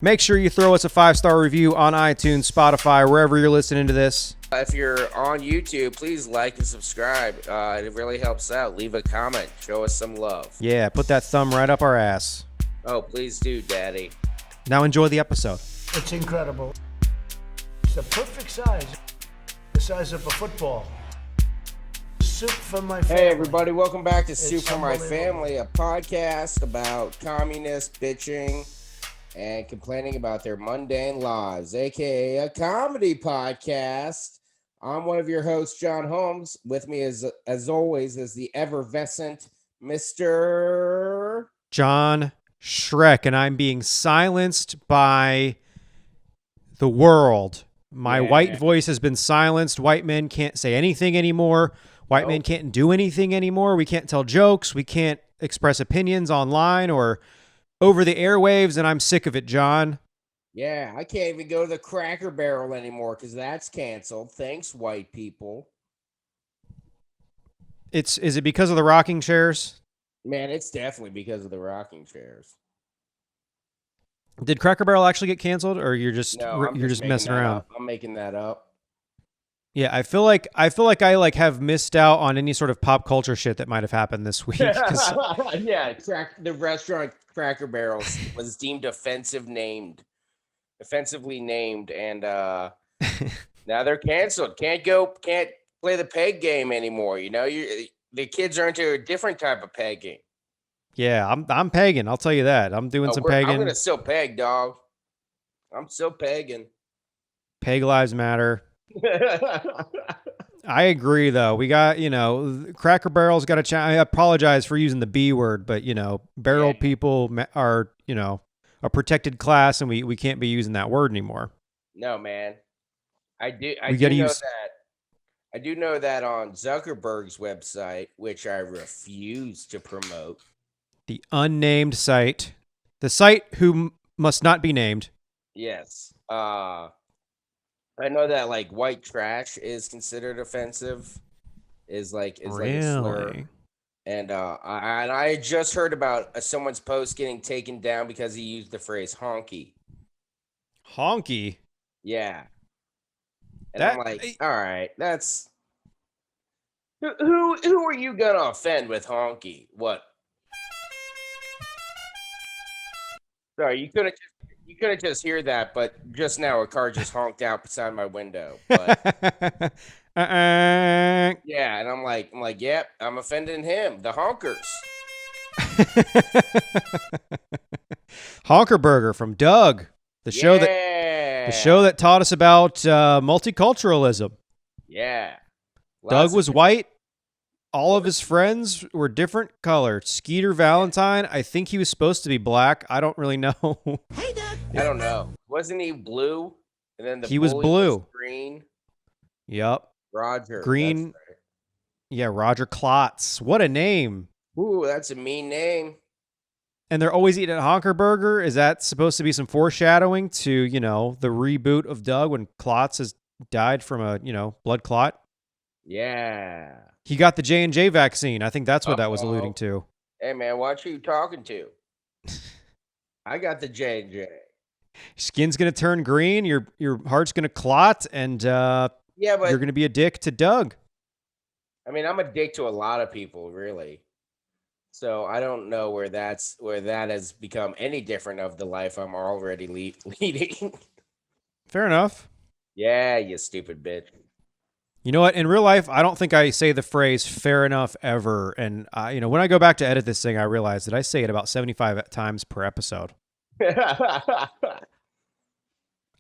Make sure you throw us a 5-star review on iTunes, Spotify, wherever you're listening to this. If you're on YouTube, please like and subscribe. It really helps out. Leave a comment. Show us some love. Yeah, put that thumb right up our ass. Oh, please do, Daddy. Now enjoy the episode. It's incredible. It's the perfect size. The size of a football. Soup for my family. Hey, everybody. Welcome back to Soup It's for My unbelievable. Family, a podcast about communists bitching and complaining about their mundane lives, a.k.a. a comedy podcast. I'm one of your hosts, John Holmes. With me, as always, is the effervescent Mr. John Shrek, and I'm being silenced by the world. My white voice has been silenced. White men can't say anything anymore. White men can't do anything anymore. We can't tell jokes. We can't express opinions online or over the airwaves, and I'm sick of it, John. Yeah, I can't even go to the Cracker Barrel anymore because that's canceled. Thanks, white people. Is it because of the rocking chairs? Man, it's definitely because of the rocking chairs. Did Cracker Barrel actually get canceled, or you're just making messing that around? up. I'm making that up. Yeah, I feel like I have missed out on any sort of pop culture shit that might have happened this week. Yeah, the restaurant Cracker Barrel was deemed offensively named, and now they're canceled. Can't play the peg game anymore. You know, the kids are into a different type of pegging. Yeah, I'm pegging. I'll tell you that. I'm doing some pegging. I'm gonna still peg, dog. I'm still pegging. Peg lives matter. I agree, though. We got, Cracker Barrel's got a chance. I apologize for using the B word, but, barrel people are, a protected class, and we can't be using that word anymore. No, man. I do know that on Zuckerberg's website, which I refuse to promote. The unnamed site. The site who must not be named. Yes. I know that like white trash is considered offensive. Is like a slur. And I just heard about someone's post getting taken down because he used the phrase honky. Honky? Yeah. And I'm like, all right, that's who are you gonna offend with honky? What? Sorry, you couldn't just hear that, but just now a car just honked out beside my window. But yeah, and I'm like, yep, I'm offending him. The honkers. Honker Burger from Doug, the show that taught us about multiculturalism. Yeah, Doug was white. All of his friends were different color. Skeeter Valentine, I think he was supposed to be black. I don't really know. Hey, Doug. I don't know. Wasn't he blue? And then he was blue. Was green. Yep. Roger. Green. Right. Yeah, Roger Klotz. What a name. Ooh, that's a mean name. And they're always eating at Honker Burger. Is that supposed to be some foreshadowing to, the reboot of Doug when Klotz has died from a, blood clot? Yeah. He got the J&J vaccine. I think that's what that was alluding to. Hey, man, watch who you talking to. I got the J&J. Skin's going to turn green. Your heart's going to clot. And but you're going to be a dick to Doug. I mean, I'm a dick to a lot of people, really. So I don't know where that has become any different of the life I'm already leading. Fair enough. Yeah, you stupid bitch. You know what? In real life, I don't think I say the phrase fair enough ever. And, when I go back to edit this thing, I realize that I say it about 75 times per episode.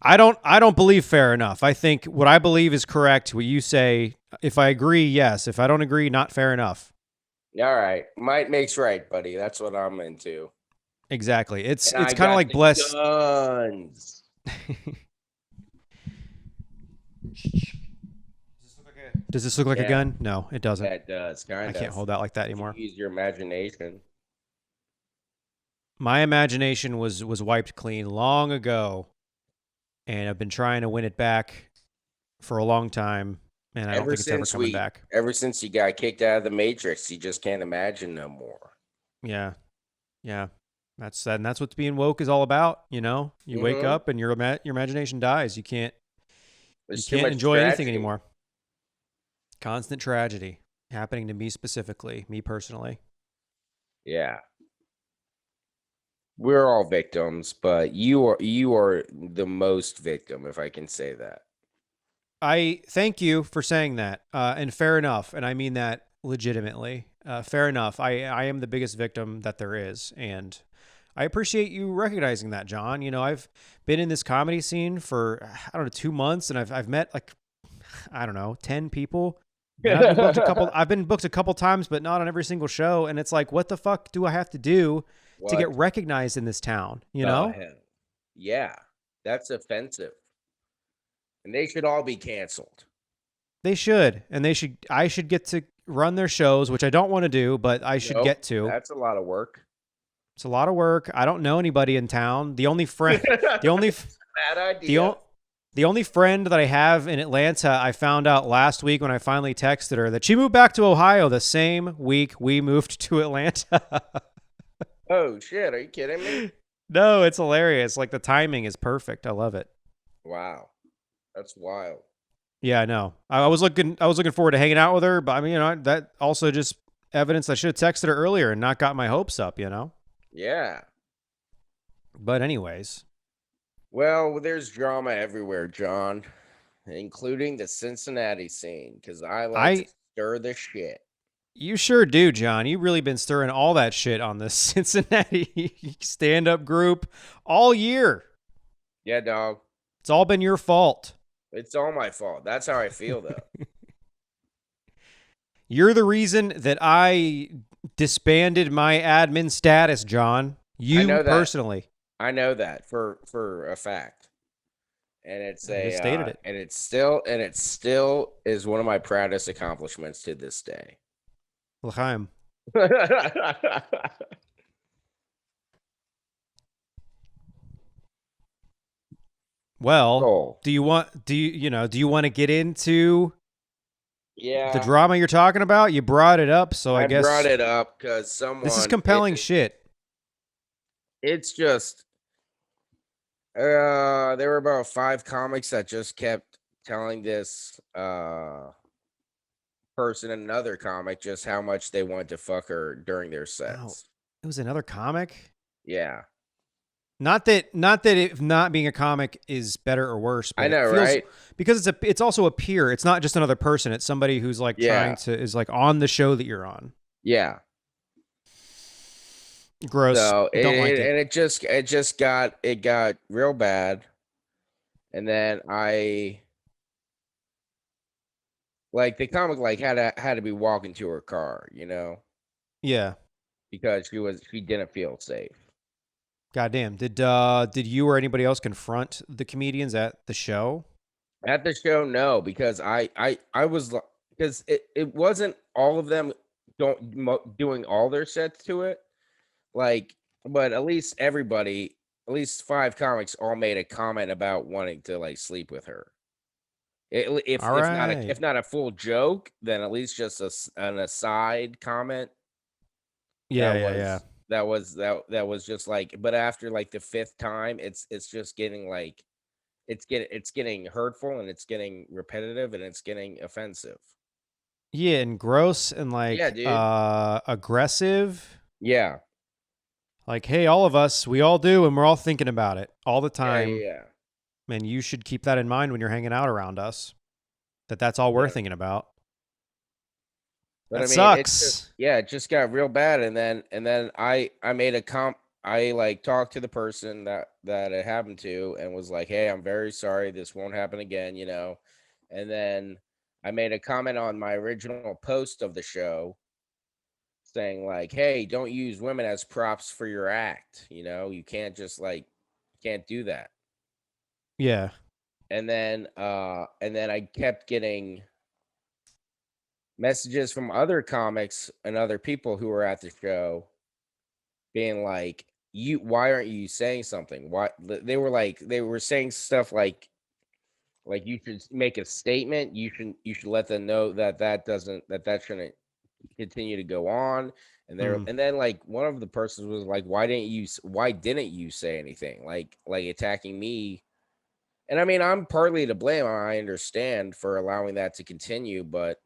I don't believe fair enough. I think what I believe is correct. What you say, if I agree, yes. If I don't agree, not fair enough. All right. Might makes right, buddy. That's what I'm into. Exactly. It's kind of like blessed. Guns. Does this look like a gun? No, it doesn't. Yeah, it does. I can't hold that like that anymore. Use your imagination. My imagination was wiped clean long ago, and I've been trying to win it back for a long time, and I don't think it's ever coming back. Ever since you got kicked out of the Matrix, you just can't imagine no more. Yeah. That's what being woke is all about. You wake Mm-hmm. up and your imagination dies. You can't There's too much enjoy anything tragedy. anymore. Constant tragedy happening to me specifically, me personally. Yeah. We're all victims, but you are the most victim, if I can say that. I thank you for saying that, and fair enough, and I mean that legitimately. Fair enough. I am the biggest victim that there is, and I appreciate you recognizing that, John. I've been in this comedy scene for I don't know 2 months, and I've met like I don't know 10 people, and I've been booked a couple. I've been booked a couple times, but not on every single show. And it's like, what the fuck do I have to do to get What recognized in this town? the hell? Yeah, that's offensive. And they should all be canceled. They should, and I should get to run their shows, which I don't want to do, but I should Nope, get to. that's a lot of work. It's a lot of work. I don't know anybody in town. The only friend, the only, Bad the, idea. the only friend that I have in Atlanta, I found out last week when I finally texted her that she moved back to Ohio the same week we moved to Atlanta. Oh shit, are you kidding me? No, it's hilarious. Like the timing is perfect. I love it. Wow. That's wild. Yeah, I know. I was looking forward to hanging out with her, but I mean, that also just evidence I should have texted her earlier and not got my hopes up, Yeah. But anyways, Well, there's drama everywhere, John, including the Cincinnati scene, because I like to stir the shit. You sure do, John. You've really been stirring all that shit on the Cincinnati stand-up group all year. Yeah, dog. It's all been your fault. It's all my fault. That's how I feel, though. You're the reason that I disbanded my admin status, John. You know that. Personally. I know that for a fact. And it's I just stated it. And it still is one of my proudest accomplishments to this day. L'chaim. Well, do you want to get into the drama you're talking about? You brought it up, so I guess brought it up because this is compelling shit. It's just there were about 5 comics that just kept telling this person, another comic, just how much they wanted to fuck her during their sets. Oh, it was another comic? Yeah. Not that if not being a comic is better or worse, but I know, it feels, right? Because it's also a peer. It's not just another person. It's somebody who's like is like on the show that you're on. Yeah. Gross. So Don't like it. And it got real bad. And then the comic had to be walking to her car, Yeah. because she didn't feel safe. Goddamn. Did you or anybody else confront the comedians at the show? At the show, no, because I was, because it wasn't all of them doing all their sets to it, but at least at least 5 comics all made a comment about wanting to sleep with her. If not a full joke, then at least just an aside comment. Yeah. That was just but after the 5th time, it's just getting it's getting hurtful, and it's getting repetitive, and it's getting offensive. Yeah, and gross and aggressive. Yeah. Like, hey, all of us, we all do, and we're all thinking about it all the time. Yeah. And you should keep that in mind when you're hanging out around us. That's all we're thinking about. But that sucks. It just got real bad, and then I made a I talked to the person that it happened to, and was like, "Hey, I'm very sorry. This won't happen again," And then I made a comment on my original post of the show, saying "Hey, don't use women as props for your act. You can't just can't do that." Yeah. And then I kept getting messages from other comics and other people who were at the show being like, why aren't you saying something? Why they were saying stuff like you should make a statement. You should let them know that shouldn't continue to go on. And and then like one of the persons was like, why didn't you say anything? Like attacking me. And I mean, I'm partly to blame. I understand for allowing that to continue, but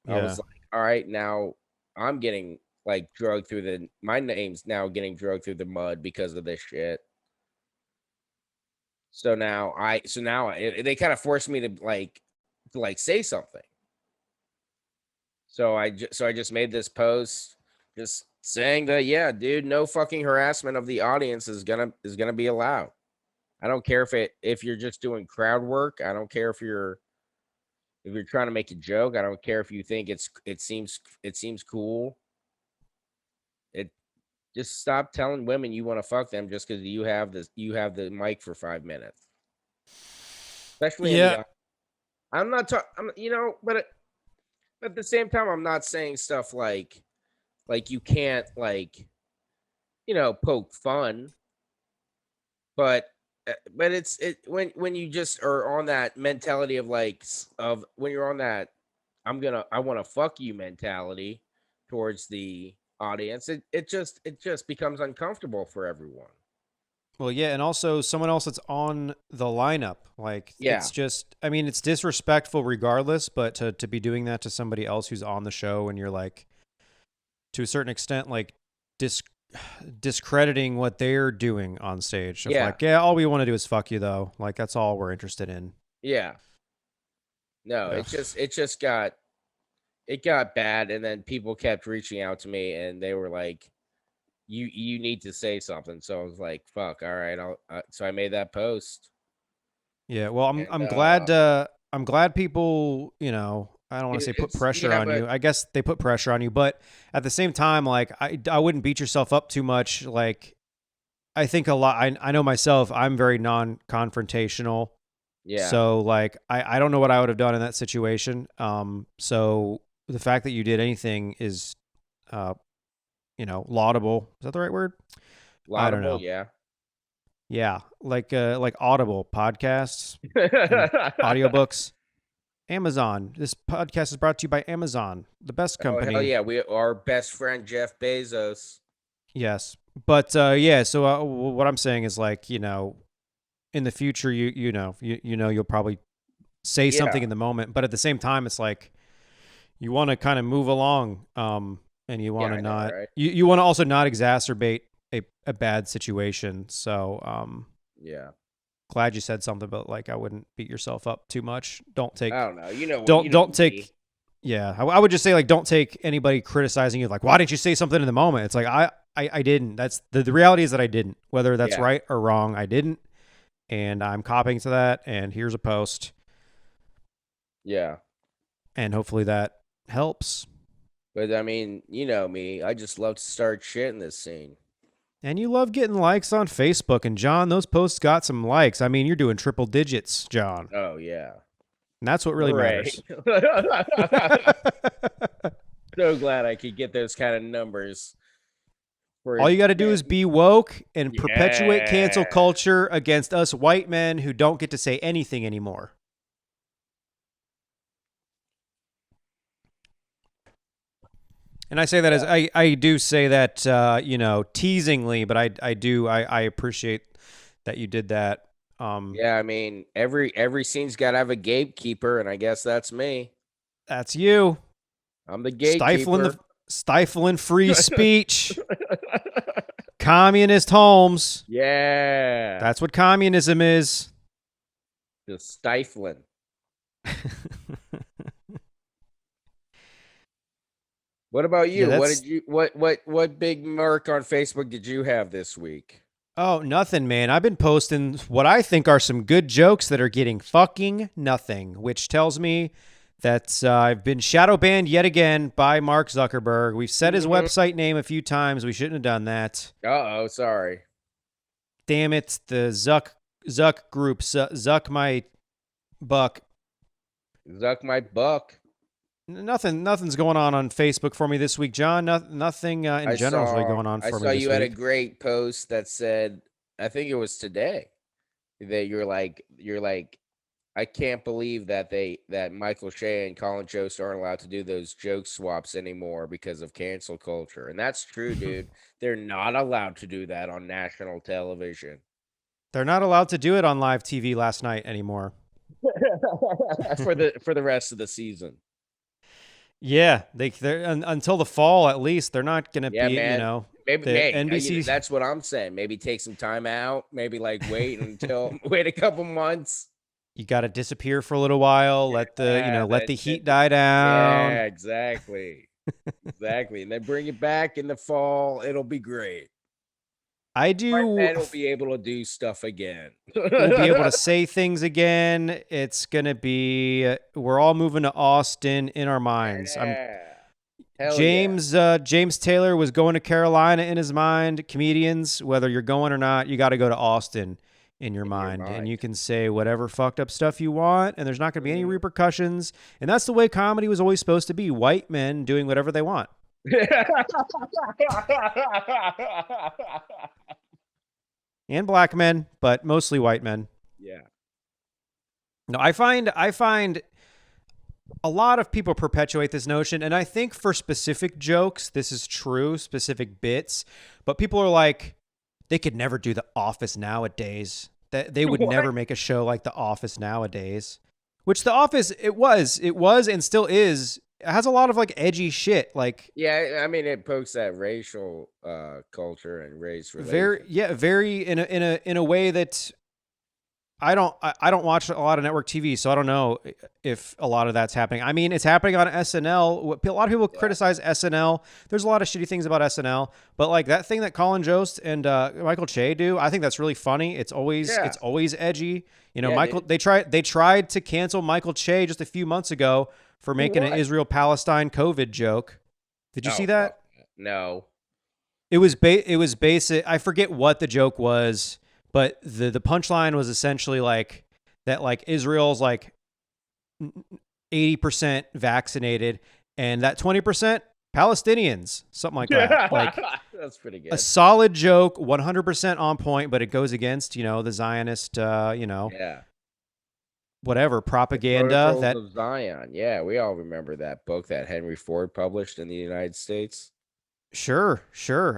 I Yeah. was like, all right, now I'm getting like drugged through my name's now getting drugged through the mud because of this shit. So now they kind of forced me to say something. So I just made this post just saying that, yeah, dude, no fucking harassment of the audience is gonna be allowed. I don't care if you're just doing crowd work. I don't care if you're trying to make a joke. I don't care if you think it seems cool. It Just stop telling women you want to fuck them just because you have the mic for 5 minutes. Especially in Yeah. the I'm not talking, but at the same time, I'm not saying stuff like you can't poke fun, but it's when you just are on that mentality of when you're on that I want to fuck you mentality towards the audience, it just becomes uncomfortable for everyone. Well, yeah, and also someone else that's on the lineup. Like, Yeah. it's just, I mean, it's disrespectful regardless, but to be doing that to somebody else who's on the show and you're like, to a certain extent, like discrediting what they're doing on stage. Of Yeah. Like, yeah, all we want to do is fuck you, though. Like, that's all we're interested in. Yeah. No, Ugh. it got bad, and then people kept reaching out to me, and they were like, you need to say something. So I was like, fuck, all right, so I made that post. Yeah, well, I'm And, I'm glad people, I don't want to say put pressure on you. I guess they put pressure on you, but at the same time, like I wouldn't beat yourself up too much. Like, I think a lot. I know myself. I'm very non-confrontational. Yeah. So like I don't know what I would have done in that situation. So the fact that you did anything is, laudable. Is that the right word? Laudable, I don't know. Yeah. Yeah, like Audible podcasts, audiobooks, Amazon. This podcast is brought to you by Amazon, the best company. Oh, hell yeah, our best friend Jeff Bezos. Yes, but yeah. So what I'm saying is like, in the future, you'll probably say something in the moment, but at the same time, it's like you want to kind of move along, and you want to not. Right? You want to also not exacerbate a bad situation. So yeah. Glad you said something, but like I wouldn't beat yourself up too much. Don't take. I don't know. Don't take. Yeah, I would just say like don't take anybody criticizing you like why didn't you say something in the moment? It's like I didn't. That's the reality is that I didn't. Whether that's right or wrong, I didn't, and I'm copying to that. And here's a post. Yeah, and hopefully that helps. But I mean, you know me, I just love to start shit in this scene. And you love getting likes on Facebook. And John, those posts got some likes. I mean, you're doing triple digits, John. Oh, yeah. And that's what really matters. So glad I could get those kind of numbers. All you got to do is be woke and perpetuate cancel culture against us white men who don't get to say anything anymore. And I say that as I do say that, teasingly, but I appreciate that you did that. Yeah, I mean, every scene's got to have a gatekeeper, and I guess that's me. That's you. I'm the gatekeeper. Stifling free speech. Communist homes. Yeah. That's what communism is. Just stifling. What about you? What big mark on Facebook did you have this week? Oh, nothing, man. I've been posting what I think are some good jokes that are getting fucking nothing, which tells me that I've been shadow banned yet again by Mark Zuckerberg. We've said his website name a few times. We shouldn't have done that. Uh-oh, sorry. Damn it. The Zuck group. Zuck my buck. Zuck my buck. Nothing's going on Facebook for me this week, John. Nothing in general is really going on for me this week. I saw you had a great post that said, I think it was today, that you're like, I can't believe that Michael Shea and Colin Jost aren't allowed to do those joke swaps anymore because of cancel culture. And that's true, dude. They're not allowed to do that on national television. They're not allowed to do it on live TV last night anymore. for the rest of the season. Yeah, they're until the fall at least. They're not going to be, man. you know, maybe the NBC. That's what I'm saying. Maybe take some time out. Maybe like wait a couple months. You got to disappear for a little while. Let the heat die down. Yeah, exactly. Exactly. And then bring it back in the fall. It'll be great. Then we'll be able to do stuff again. We'll be able to say things again. It's going to be, we're all moving to Austin in our minds. Yeah. James Taylor was going to Carolina in his mind. Comedians, whether you're going or not, you got to go to Austin in your mind. And you can say whatever fucked up stuff you want, and there's not going to be any repercussions. And that's the way comedy was always supposed to be. White men doing whatever they want. And black men, but mostly white men. Yeah. No, I find a lot of people perpetuate this notion, and I think for specific jokes, this is true, specific bits, but people are like, they could never do The Office nowadays. That they would never make a show like The Office nowadays. Which The Office, it was and still is. It has a lot of like edgy shit. Like, yeah, I mean, it pokes that racial culture and race relations. Very in a way that I don't watch a lot of network TV, so I don't know if a lot of that's happening. I mean, it's happening on SNL. A lot of people criticize SNL. There's a lot of shitty things about SNL, but like that thing that Colin Jost and Michael Che do, I think that's really funny. It's always edgy. You know, they tried to cancel Michael Che just a few months ago for making an Israel-Palestine COVID joke. Did you see that? No. It was basic. I forget what the joke was, but the punchline was essentially like that, like Israel's like 80% vaccinated, and that 20% Palestinians, something like that. Like that's pretty good. A solid joke, 100% on point, but it goes against the Zionist, whatever propaganda that of Zion. Yeah, we all remember that book that Henry Ford published in the United States. Sure.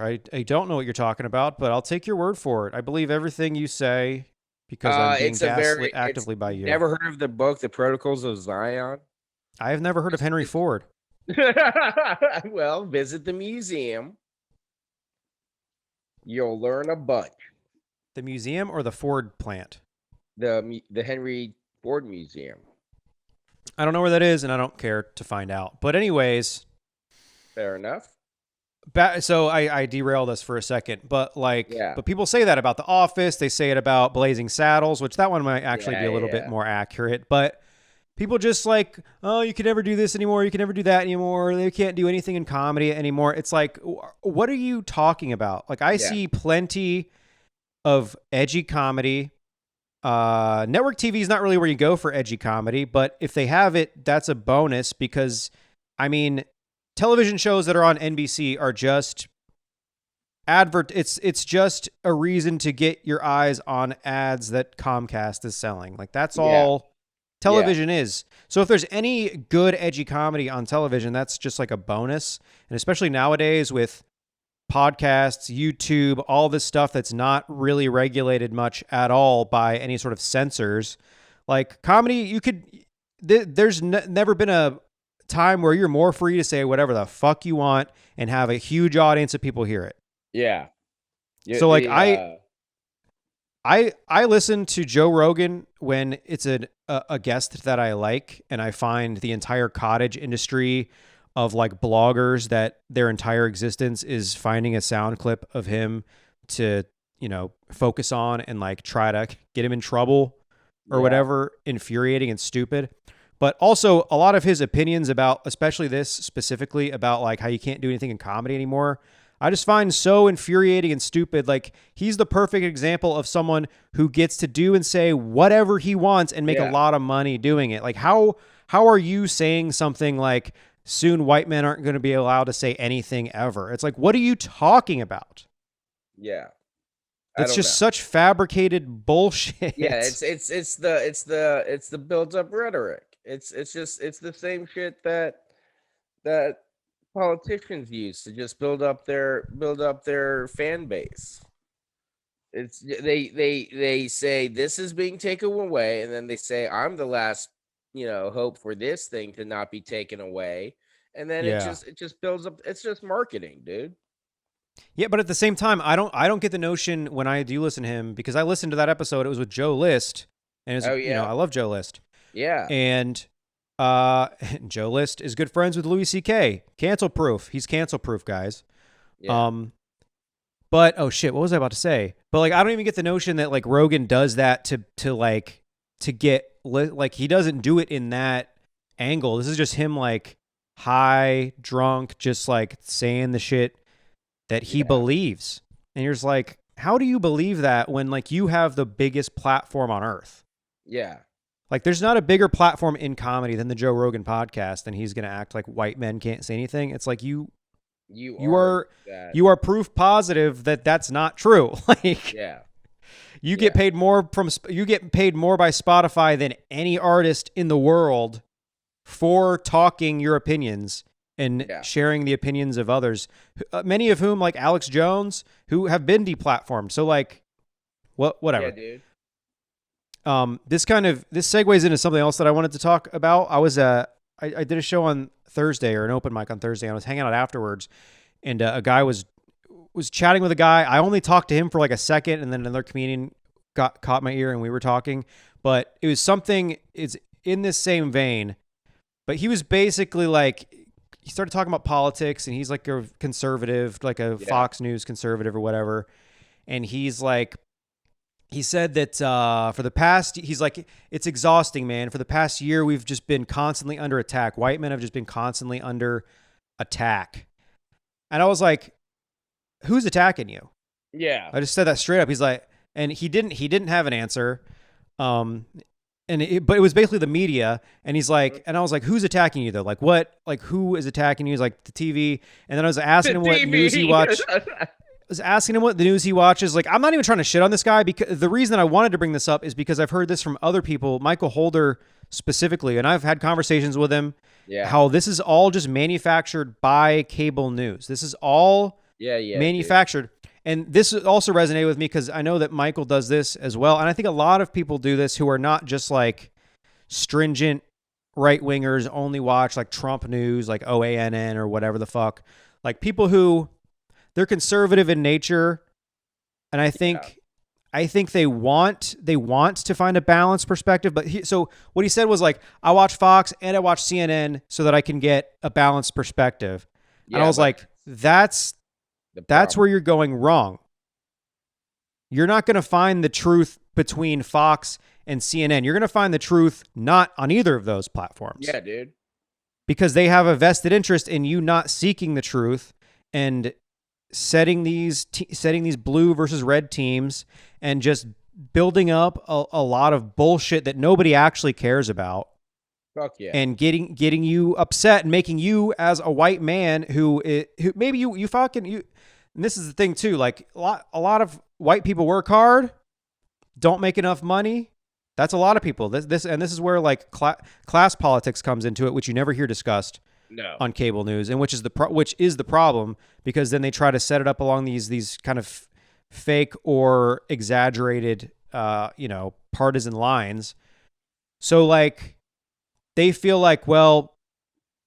I don't know what you're talking about, but I'll take your word for it. I believe everything you say because I'm being gaslit actively by you. Never heard of the book, The Protocols of Zion? I have never heard of Henry Ford. Well, visit the museum. You'll learn a bunch. The museum or the Ford plant? The Henry Ford Museum. I don't know where that is, and I don't care to find out. But anyways, fair enough. So I derailed us for a second, but but people say that about The Office. They say it about Blazing Saddles, which that one might actually be a little bit more accurate. But people just like, oh, you can never do this anymore. You can never do that anymore. They can't do anything in comedy anymore. It's like, what are you talking about? Like, I see plenty of edgy comedy. Network TV is not really where you go for edgy comedy, but if they have it, that's a bonus because, I mean, television shows that are on NBC are just it's just a reason to get your eyes on ads that Comcast is selling. Like that's all television is. So if there's any good edgy comedy on television, that's just like a bonus. And especially nowadays with podcasts, YouTube, all this stuff that's not really regulated much at all by any sort of censors. Like comedy, there's never been a time where you're more free to say whatever the fuck you want and have a huge audience of people hear it. Yeah. So like I listen to Joe Rogan when it's a guest that I like, and I find the entire cottage industry of like bloggers that their entire existence is finding a sound clip of him to, focus on and like try to get him in trouble or whatever, infuriating and stupid. But also a lot of his opinions about, especially this specifically about like how you can't do anything in comedy anymore, I just find so infuriating and stupid. Like he's the perfect example of someone who gets to do and say whatever he wants and make a lot of money doing it. Like how are you saying something like soon white men aren't going to be allowed to say anything ever? It's like, what are you talking about? Yeah. I It's don't know. just such fabricated bullshit. Yeah, it's the built up rhetoric. It's the same shit that politicians use to just build up their fan base. It's they say this is being taken away, and then they say I'm the last, hope for this thing to not be taken away, and then Yeah. it just builds up. It's just marketing, dude. Yeah, but at the same time, I don't get the notion when I do listen to him, because I listened to that episode. It was with Joe List, and it's, Oh yeah, I love Joe List, yeah, and Joe List is good friends with Louis C.K. Cancel proof. He's cancel proof, guys. yeah. But oh shit, what was I about to say? But like, I don't even get the notion that like Rogan does that to get like, he doesn't do it in that angle. This is just him like high, drunk, just like saying the shit that he believes. And you're just like, how do you believe that when like you have the biggest platform on earth? Yeah. Like, there's not a bigger platform in comedy than the Joe Rogan podcast, and he's going to act like white men can't say anything. It's like you are proof positive that that's not true. Like, Yeah. you get paid more by Spotify than any artist in the world for talking your opinions and sharing the opinions of others, many of whom, like Alex Jones, who have been deplatformed. So like, whatever. Yeah, dude. This segues into something else that I wanted to talk about. I did a show on Thursday, or an open mic on Thursday. I was hanging out afterwards, and a guy was chatting with a guy. I only talked to him for like a second, and then another comedian caught my ear, and we were talking. But it was something. It's in this same vein. But he was basically like, he started talking about politics, and he's like a conservative, like a Fox News conservative or whatever. And he's like, he said that for the past, he's like, it's exhausting, man. For the past year, we've just been constantly under attack. White men have just been constantly under attack. And I was like, who's attacking you? Yeah. I just said that straight up. He's like, and he didn't have an answer. But it was basically the media. And he's like, and I was like, who's attacking you though? Like what, like who is attacking you? He's like the TV. And then I was asking him what news he watched. Was asking him what the news he watches. Like, I'm not even trying to shit on this guy, because the reason I wanted to bring this up is because I've heard this from other people, Michael Holder specifically, and I've had conversations with him. Yeah. How this is all just manufactured by cable news. This is all manufactured. Dude. And this also resonated with me because I know that Michael does this as well. And I think a lot of people do this who are not just like stringent right wingers, only watch like Trump news, like OANN or whatever the fuck. Like people who, they're conservative in nature, and I think they want to find a balanced perspective. But so what he said was like, I watch Fox and I watch CNN so that I can get a balanced perspective. Yeah, and I was like, that's where you're going wrong. You're not going to find the truth between Fox and CNN. You're going to find the truth not on either of those platforms. Yeah, dude. Because they have a vested interest in you not seeking the truth and setting these blue versus red teams and just building up a lot of bullshit that nobody actually cares about. Fuck yeah. And getting you upset and making you as a white man who maybe you fucking you. And this is the thing too. Like a lot of white people work hard, don't make enough money. That's a lot of people. This is where like class politics comes into it, which you never hear discussed. No. On cable news, and which is the problem, because then they try to set it up along these kind of fake or exaggerated partisan lines. So like they feel like, well,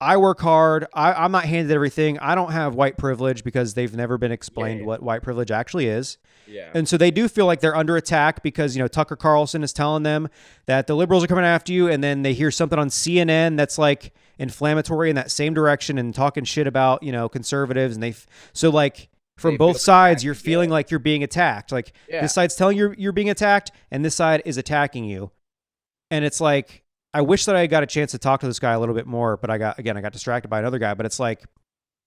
I work hard, I'm not handed everything, I don't have white privilege, because they've never been explained what white privilege actually is. Yeah. And so they do feel like they're under attack because, Tucker Carlson is telling them that the liberals are coming after you, and then they hear something on CNN that's like inflammatory in that same direction and talking shit about, conservatives, and so like from both sides you're feeling like you're being attacked. Like this side's telling you're being attacked, and this side is attacking you. And it's like, I wish that I got a chance to talk to this guy a little bit more, but I got distracted by another guy. But it's like,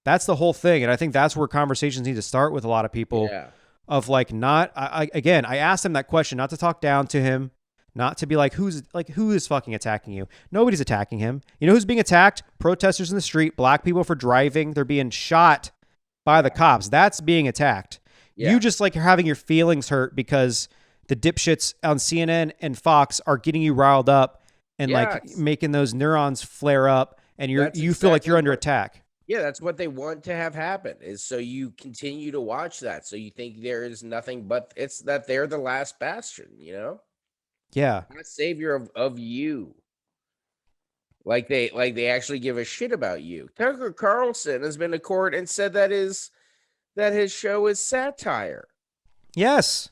that's the whole thing. And I think that's where conversations need to start with a lot of people. Yeah. Of like, I asked him that question, not to talk down to him, not to be like, who is fucking attacking you? Nobody's attacking him. You know who's being attacked? Protesters in the street, black people for driving. They're being shot by the cops. That's being attacked. Yeah. You just like having your feelings hurt because the dipshits on CNN and Fox are getting you riled up and like Yes. making those neurons flare up, and That's you feel like exactly you're under what- attack. Yeah, that's what they want to have happen, is so you continue to watch that. So you think there is nothing but it's that they're the last bastion, Yeah. last savior of you. Like they actually give a shit about you. Tucker Carlson has been to court and said that his show is satire. Yes.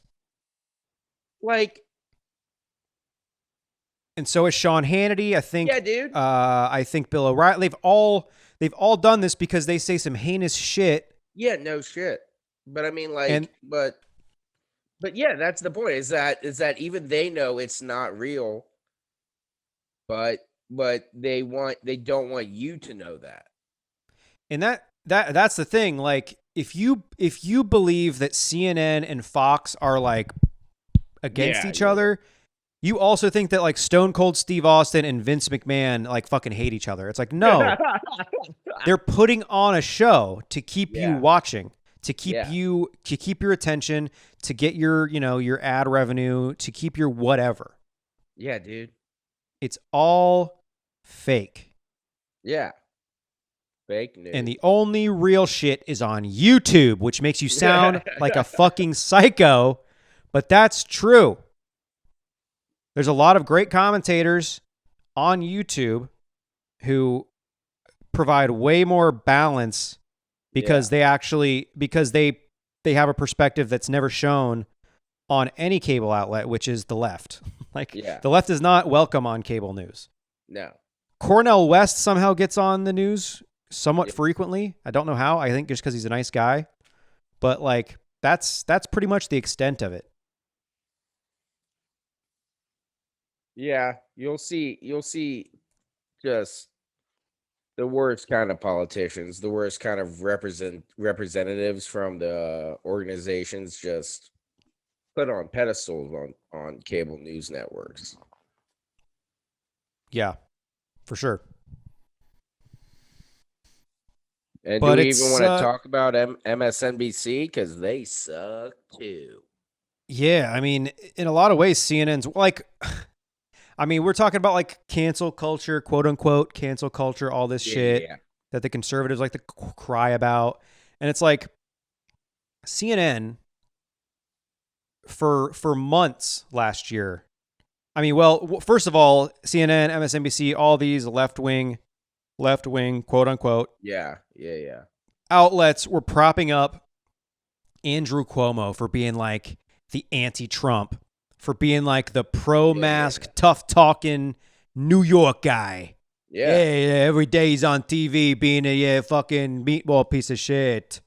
Like, And so is Sean Hannity. I think. yeah, dude. I think Bill O'Reilly. They've all done this because they say some heinous shit. Yeah, no shit. But I mean, like, And- but yeah, that's the point. Is that even they know it's not real, but they don't want you to know that. And that's the thing. Like, if you believe that CNN and Fox are like against each other, you also think that like Stone Cold Steve Austin and Vince McMahon like fucking hate each other. It's like, no, they're putting on a show to keep you watching, to keep your attention, to get your, your ad revenue, to keep your whatever. Yeah, dude. It's all fake. Yeah. Fake news. And the only real shit is on YouTube, which makes you sound like a fucking psycho, but that's true. There's a lot of great commentators on YouTube who provide way more balance because they have a perspective that's never shown on any cable outlet, which is the left. The left is not welcome on cable news. No. Cornel West somehow gets on the news somewhat frequently. I don't know how. I think just because he's a nice guy. But like that's pretty much the extent of it. Yeah, you'll see just the worst kind of politicians, the worst kind of representatives from the organizations just put on pedestals on cable news networks. Yeah, for sure. And But do we it's, even want to talk about MSNBC? Because they suck too. Yeah, I mean, in a lot of ways, CNN's like, I mean, we're talking about like cancel culture, quote unquote, cancel culture, all this shit that the conservatives like to cry about. And it's like CNN for months last year. I mean, well, first of all, CNN, MSNBC, all these left wing, quote unquote. Yeah. Outlets were propping up Andrew Cuomo for being like the anti-Trump, for being like the pro-mask, tough-talking New York guy. Yeah. Hey, every day he's on TV being a fucking meatball piece of shit.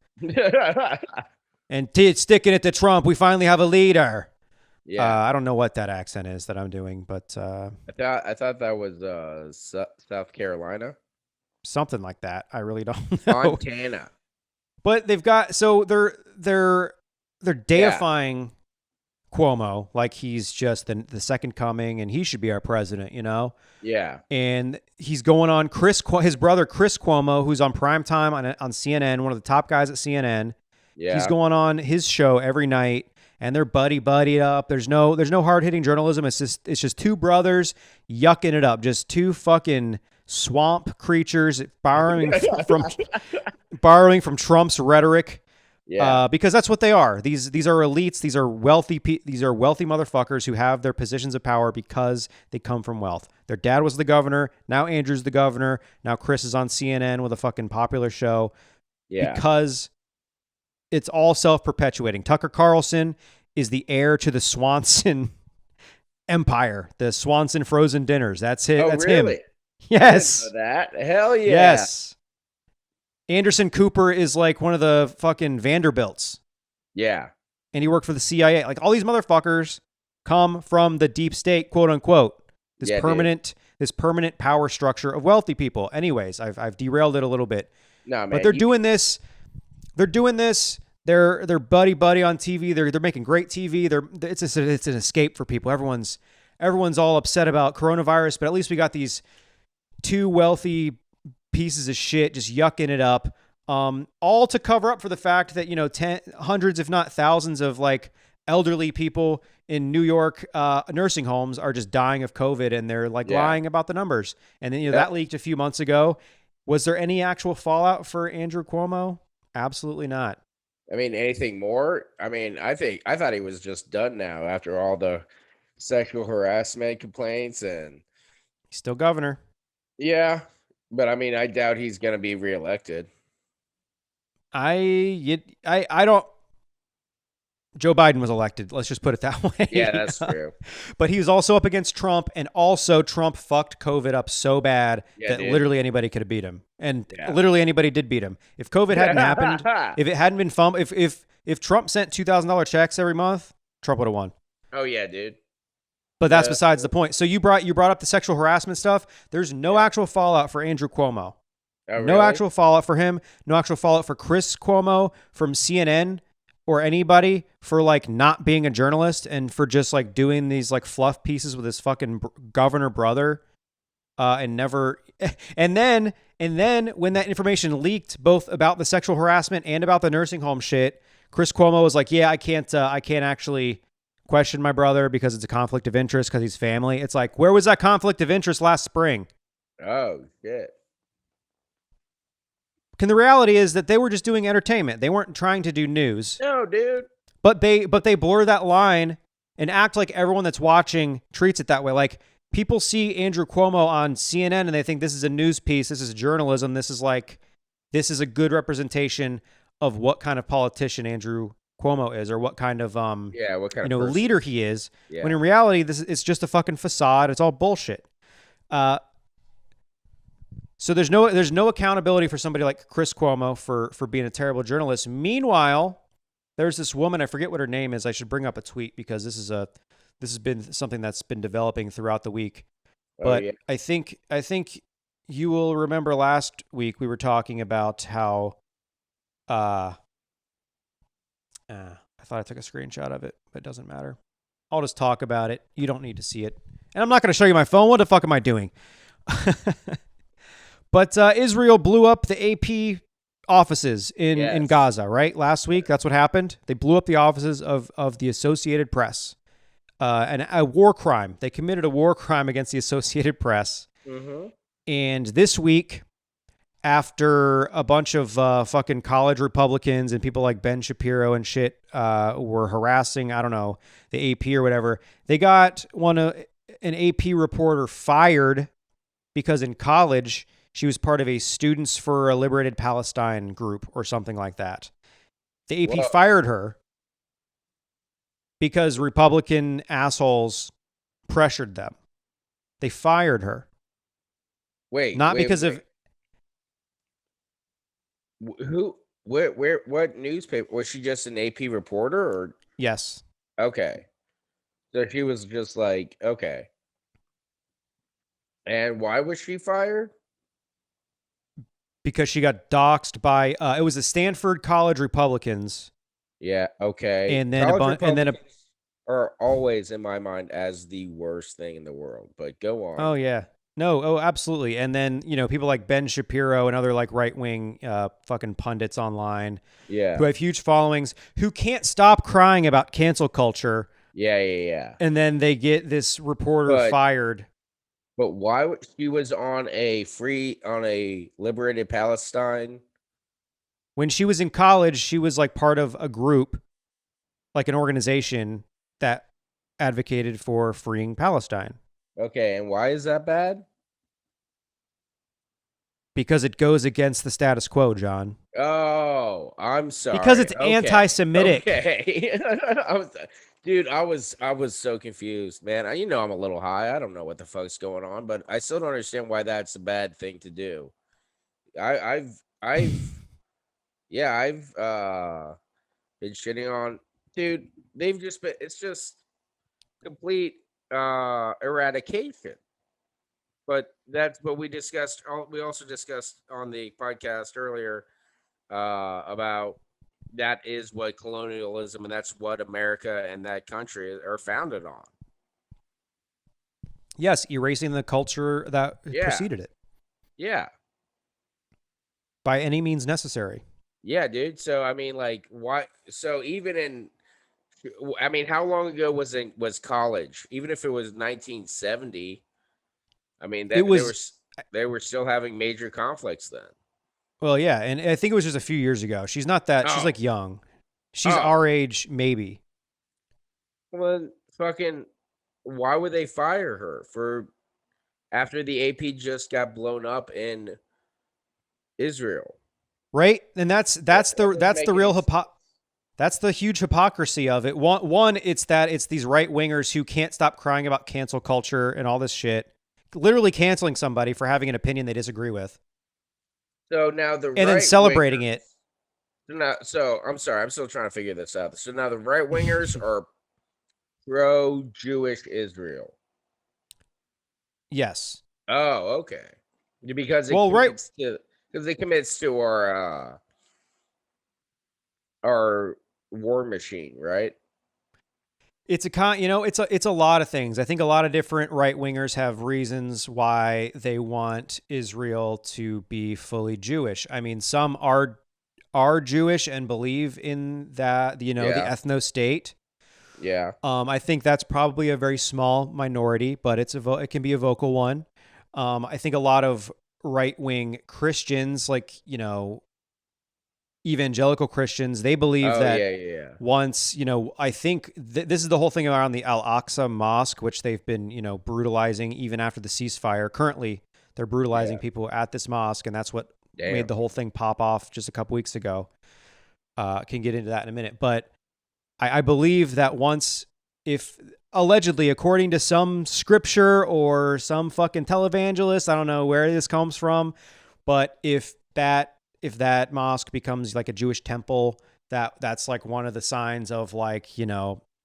And sticking it to Trump, we finally have a leader. Yeah. I don't know what that accent is that I'm doing, but I thought that was South Carolina. something like that. I really don't know. Montana. But they've got, so they're deifying Cuomo like he's just the second coming and he should be our president, Yeah. And he's going on his brother Chris Cuomo, who's on primetime on CNN, one of the top guys at CNN. Yeah. He's going on his show every night, and they're buddy up. There's no hard hitting journalism. It's just two brothers yucking it up, just two fucking swamp creatures borrowing from Trump's rhetoric. Yeah. Because that's what they are. These are elites. These are wealthy motherfuckers who have their positions of power because they come from wealth. Their dad was the governor. Now Andrew's the governor. Now Chris is on CNN with a fucking popular show. Yeah. Because it's all self-perpetuating. Tucker Carlson is the heir to the Swanson empire, the Swanson frozen dinners. That's it. Oh, that's really? him. Yes. I didn't know that. Hell yeah. Yes. Anderson Cooper is like one of the fucking Vanderbilts. Yeah. And he worked for the CIA. Like all these motherfuckers come from the deep state, quote unquote. This permanent power structure of wealthy people. Anyways, I've derailed it a little bit. No, man. But they're doing this. They're doing this. They're buddy on TV. They're making great TV. It's an escape for people. Everyone's all upset about coronavirus, but at least we got these two wealthy pieces of shit just yucking it up all to cover up for the fact that, hundreds, if not thousands of like elderly people in New York nursing homes are just dying of COVID, and they're like lying about the numbers. And then, that leaked a few months ago. Was there any actual fallout for Andrew Cuomo? Absolutely not. I mean, anything more? I mean, I thought he was just done now after all the sexual harassment complaints, and he's still governor. Yeah, but I mean, I doubt he's going to be reelected. I don't. Joe Biden was elected. Let's just put it that way. Yeah, that's true. But he was also up against Trump, and also Trump fucked COVID up so bad that literally anybody could have beat him, and literally anybody did beat him. If COVID hadn't happened, if it hadn't been fun, if Trump sent $2,000 checks every month, Trump would have won. Oh yeah, dude. But that's besides the point. So you brought up the sexual harassment stuff. There's no actual fallout for Andrew Cuomo. Oh, really? No actual fallout for him. No actual fallout for Chris Cuomo from CNN or anybody for like not being a journalist and for just like doing these like fluff pieces with his fucking governor brother. And then when that information leaked both about the sexual harassment and about the nursing home shit, Chris Cuomo was like, yeah, I can't actually question my brother because it's a conflict of interest because he's family. It's like, where was that conflict of interest last spring? Oh, shit. The reality is that they were just doing entertainment. They weren't trying to do news. No, dude. But they blur that line and act like everyone that's watching treats it that way. Like, people see Andrew Cuomo on CNN and they think this is a news piece, this is journalism, this is a good representation of what kind of politician Andrew Cuomo is, or what kind of leader he is. Yeah. When in reality, it's just a fucking facade. It's all bullshit. So there's no accountability for somebody like Chris Cuomo for being a terrible journalist. Meanwhile, there's this woman, I forget what her name is. I should bring up a tweet because this has been something that's been developing throughout the week. But I think you will remember last week we were talking about how I thought I took a screenshot of it, but it doesn't matter. I'll just talk about it. You don't need to see it. And I'm not going to show you my phone. What the fuck am I doing? But Israel blew up the AP offices in Gaza, right? Last week, that's what happened. They blew up the offices of the Associated Press. And a war crime. They committed a war crime against the Associated Press. Mm-hmm. And this week, after a bunch of fucking college Republicans and people like Ben Shapiro and shit were harassing, I don't know, the AP or whatever, they got an AP reporter fired because in college she was part of a Students for a Liberated Palestine group or something like that. The AP fired her because Republican assholes pressured them. They fired her. Because of who? Where? What newspaper was she? Just an AP reporter, or yes? Okay, so she was just like okay. And why was she fired? Because she got doxxed by it was the Stanford College Republicans. Yeah. Okay. And then are always in my mind as the worst thing in the world. But go on. Oh yeah. No. Oh, absolutely. And then people like Ben Shapiro and other like right wing fucking pundits online. Yeah. Who have huge followings who can't stop crying about cancel culture. Yeah. And then they get this reporter fired. But why she was on a Liberated Palestine? When she was in college, she was like part of a group, like an organization that advocated for freeing Palestine. Okay, and why is that bad? Because it goes against the status quo, John. Oh, I'm sorry. Because it's anti-Semitic. Okay. Dude, I was so confused, man. I'm a little high. I don't know what the fuck's going on, but I still don't understand why that's a bad thing to do. I've been shitting on, dude. It's just complete eradication. But that's what we discussed. We also discussed on the podcast earlier about. That is what colonialism and that's what America and that country are founded on. Yes, erasing the culture that preceded it. Yeah. by any means necessary. Yeah, dude. So I mean, like, what? So even in, I mean, how long ago was college? Even if it was 1970, I mean, It they was they were still having major conflicts then. well, yeah, and I think it was just a few years ago. She's not that. She's Oh, like young. She's oh, our age, maybe. well, fucking, why would they fire her for after the AP just got blown up in Israel? Right? And that's That, that's that the doesn't that's the make any real sense. that's the huge hypocrisy of it. One, it's that it's these right wingers who can't stop crying about cancel culture and all this shit, literally canceling somebody for having an opinion they disagree with, So now the and then right celebrating it. wingers. So I'm sorry, I'm still trying to figure this out. So now the right wingers are pro-Jewish Israel. Yes. Oh, okay. Because Well, right. it commits to our war machine, right? It's it's a lot of things. I think a lot of different right wingers have reasons why they want Israel to be fully Jewish. I mean, some are Jewish and believe in that, the Yeah, ethno state. yeah. I think that's probably a very small minority, but it can be a vocal one. I think a lot of right wing Christians, like, evangelical Christians, they believe Oh that yeah, yeah, once, I think this is the whole thing around the Al-Aqsa Mosque, which they've been, brutalizing even after the ceasefire. Currently, they're brutalizing yeah. people at this mosque, and that's what made Damn. the whole thing pop off just a couple weeks ago. Can get into that in a minute. But I believe that once, if allegedly, according to some scripture or some fucking televangelist, I don't know where this comes from, but if that mosque becomes like a Jewish temple, that's like one of the signs of, like, the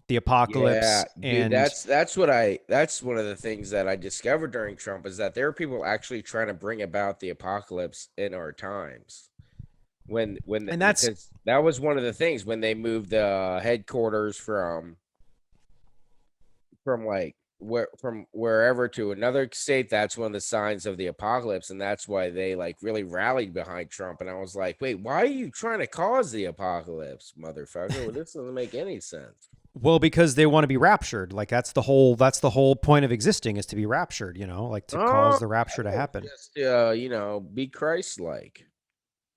Yeah, apocalypse. dude, And that's one of the things that I discovered during Trump is that there are people actually trying to bring about the apocalypse in our times. and that's Because that was one of the things when they moved the headquarters from like from wherever to another state. That's one of the signs of the apocalypse, and that's why they like really rallied behind Trump. And I was like, wait, why are you trying to cause the apocalypse, motherfucker? Well, this doesn't make any sense. well, because they want to be raptured. Like, that's the whole point of existing, is to be raptured, like to Oh, cause the rapture I to thought happen. just be Christ-like.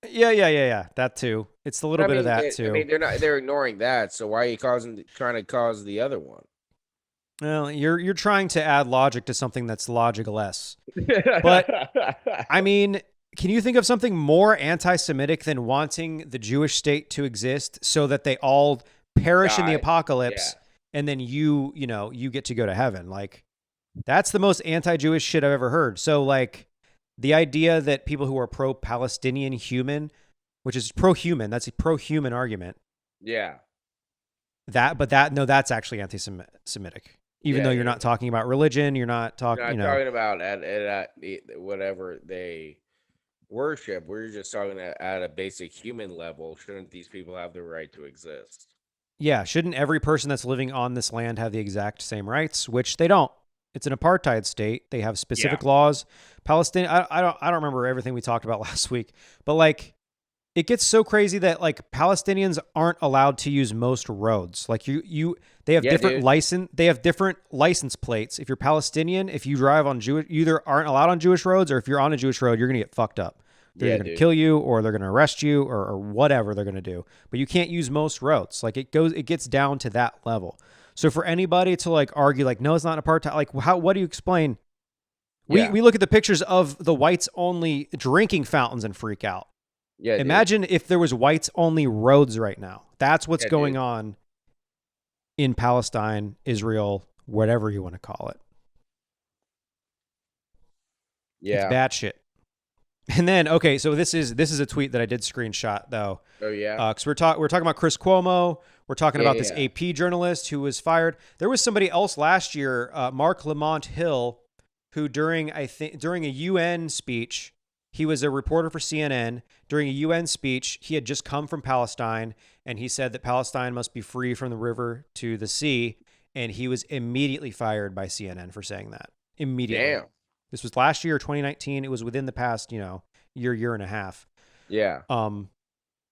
Yeah, yeah, yeah, yeah. That too. It's a little bit of that I too. mean, they're ignoring that. So why are you trying to cause the other one? Well, you're trying to add logic to something that's logicless. But I mean, can you think of something more anti-Semitic than wanting the Jewish state to exist so that they all perish in the Die. Yeah. apocalypse, and then you get to go to heaven? Like, that's the most anti-Jewish shit I've ever heard. So, like, the idea that people who are pro-Palestinian human, which is pro-human, that's a pro-human argument. Yeah. That's actually anti-Semitic. Even Yeah. though you're Yeah. not talking about religion, you're not We're talking, not talking about whatever they worship. We're just talking at a basic human level. Shouldn't these people have the right to exist? yeah, shouldn't every person that's living on this land have the exact same rights? Which they don't. It's an apartheid state. They have Yeah. specific laws. Palestine. I don't remember everything we talked about last week, but like, it gets so crazy that, like, Palestinians aren't allowed to use most roads. Like, they have Yeah, different dude. license plates. If you're Palestinian, if you drive on Jewish, you either aren't allowed on Jewish roads, or if you're on a Jewish road, you're gonna get fucked up. They're Yeah, either gonna dude. kill you, or they're gonna arrest you, or whatever they're gonna do. But you can't use most roads. Like, it gets down to that level. So for anybody to, like, argue like, no, it's not apartheid, like, what do you explain? Yeah. We look at the pictures of the whites only drinking fountains and freak out. Yeah, dude. Imagine if there was whites only roads right now. That's what's Yeah, going dude. on in Palestine, Israel, whatever you want to call it. It's Yeah. bad shit. And then, okay, so this is a tweet that I did screenshot, though, Oh yeah. because we're talking about Chris Cuomo. We're talking Yeah, about this yeah. AP journalist who was fired. There was somebody else last year, Mark Lamont Hill, who during a UN speech, he was a reporter for CNN. During a UN speech, he had just come from Palestine, and he said that Palestine must be free from the river to the sea, and he was immediately fired by CNN for saying that. Immediately. Damn. This was last year, 2019. It was within the past, year and a half. Yeah.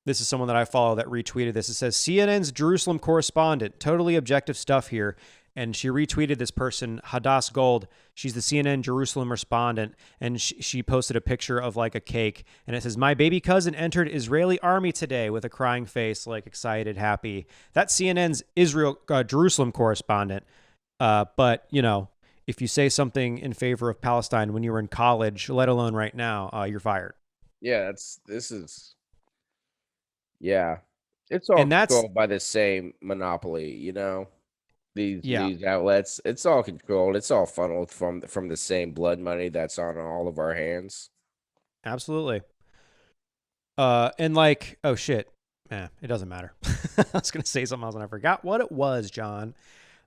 This is someone that I follow that retweeted this. It says CNN's Jerusalem correspondent, totally objective stuff here. And she retweeted this person, Hadass Gold. She's the CNN Jerusalem respondent. And she posted a picture of like a cake. And it says, my baby cousin entered Israeli army today with a crying face, like excited, happy. That's CNN's Jerusalem correspondent. But, you know, if you say something in favor of Palestine when you were in college, let alone right now, you're fired. Yeah, yeah. It's all And that's, controlled by the same monopoly, you know. yeah, These outlets, it's all controlled. It's all funneled from the same blood money that's on all of our hands. absolutely. And like, oh shit, it doesn't matter. I was gonna say something else and I forgot what it was, John.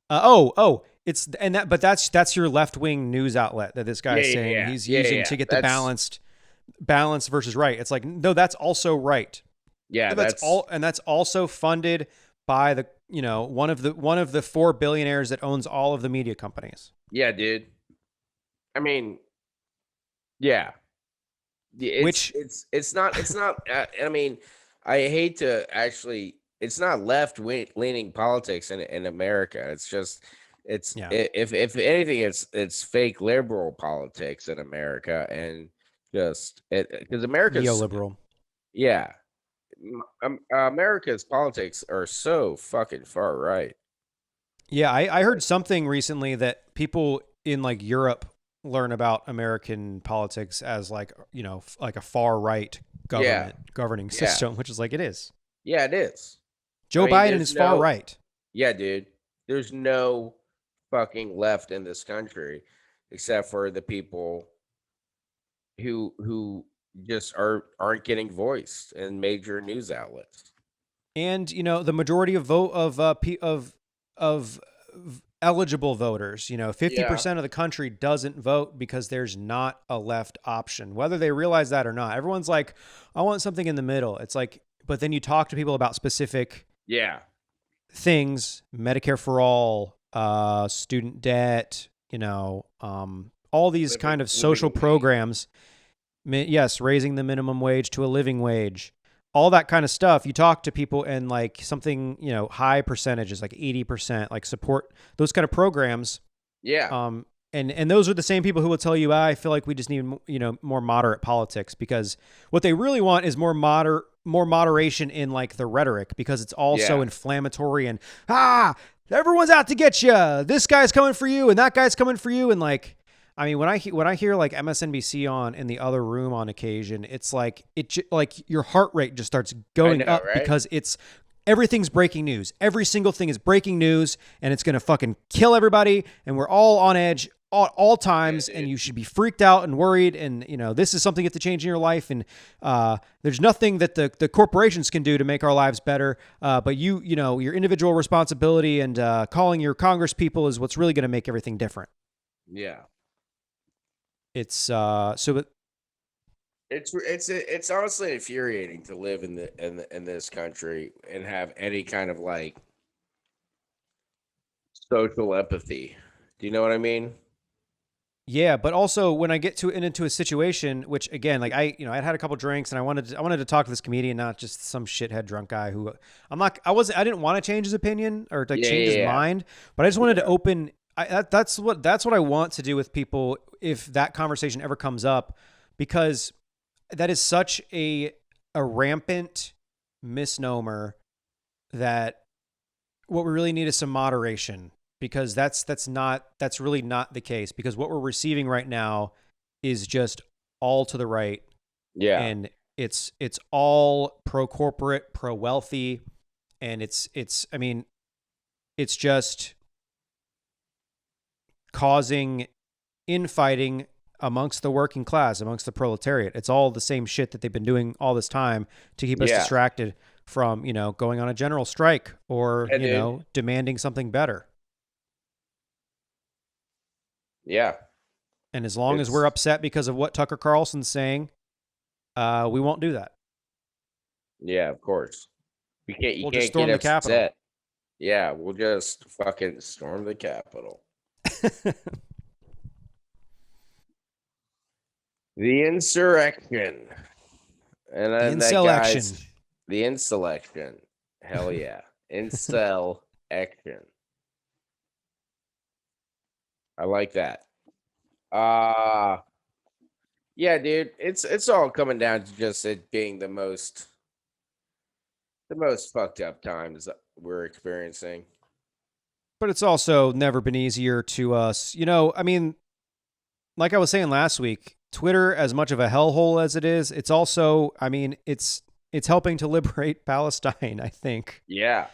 But that's your left wing news outlet that this guy's saying he's using to get the balance versus right. It's like, no, that's also right. Yeah, that's all, and that's also funded by the, you know, one of the 4 billionaires that owns all of the media companies. Yeah, dude. I mean, yeah. It's not I mean, I hate to actually, it's not left leaning politics in America. It's just if anything, it's fake liberal politics in America, and just because America's neoliberal. Yeah. America's politics are so fucking far right. Yeah, I heard something recently that people in like Europe learn about American politics as like, you know, like a far right governing system, which is like it is. Yeah, it is. Joe Biden is far right. Yeah, dude. There's no fucking left in this country except for the people who just aren't getting voiced in major news outlets. And you know, the majority of of eligible voters, you know, 50% of the country doesn't vote because there's not a left option, whether they realize that or not. Everyone's like, I want something in the middle. It's like, but then you talk to people about specific things, Medicare for all, student debt, you know, all these kind of social programs. Yes, raising the minimum wage to a living wage, all that kind of stuff. You talk to people and like something, you know, high percentages, like 80%, like support those kind of programs. Yeah. And those are the same people who will tell you, I feel like we just need, you know, more moderate politics, because what they really want is more moderation in like the rhetoric, because it's all so inflammatory and, everyone's out to get you. This guy's coming for you and that guy's coming for you. And like, I mean, when I hear like MSNBC on in the other room on occasion, it's like your heart rate just starts going up, right? Because everything's breaking news. Every single thing is breaking news, and it's going to fucking kill everybody. And we're all on edge all times, and you should be freaked out and worried. And, you know, this is something you have to change in your life. And there's nothing that the corporations can do to make our lives better. But you know, your individual responsibility and calling your Congress people is what's really going to make everything different. Yeah. It's it's honestly infuriating to live in this country and have any kind of like social empathy. Do you know what I mean? Yeah, but also when I get into a situation, which again, like I'd had a couple drinks and I wanted to talk to this comedian, not just some shithead drunk guy who I didn't want to change his opinion or like change his mind, but I just wanted to open. That's what I want to do with people if that conversation ever comes up, because that is such a rampant misnomer that what we really need is some moderation, because that's really not the case, because what we're receiving right now is just all to the right. Yeah. And it's all pro corporate, pro wealthy, and it's just causing infighting amongst the working class, amongst the proletariat. It's all the same shit that they've been doing all this time to keep us distracted from, you know, going on a general strike or, know, demanding something better. Yeah. And as long as we're upset because of what Tucker Carlson's saying, we won't do that. Yeah, of course. You can't just storm the Capitol. Yeah, we'll just fucking storm the Capitol. The insurrection. And The then that incel action. guy's the inselection. Hell yeah. Incel action. I like that. Yeah, dude. It's all coming down to just it being the most fucked up times we're experiencing. But it's also never been easier to us. I mean, like I was saying last week, Twitter, as much of a hellhole as it is, it's also, I mean, it's helping to liberate Palestine, I think. Yeah.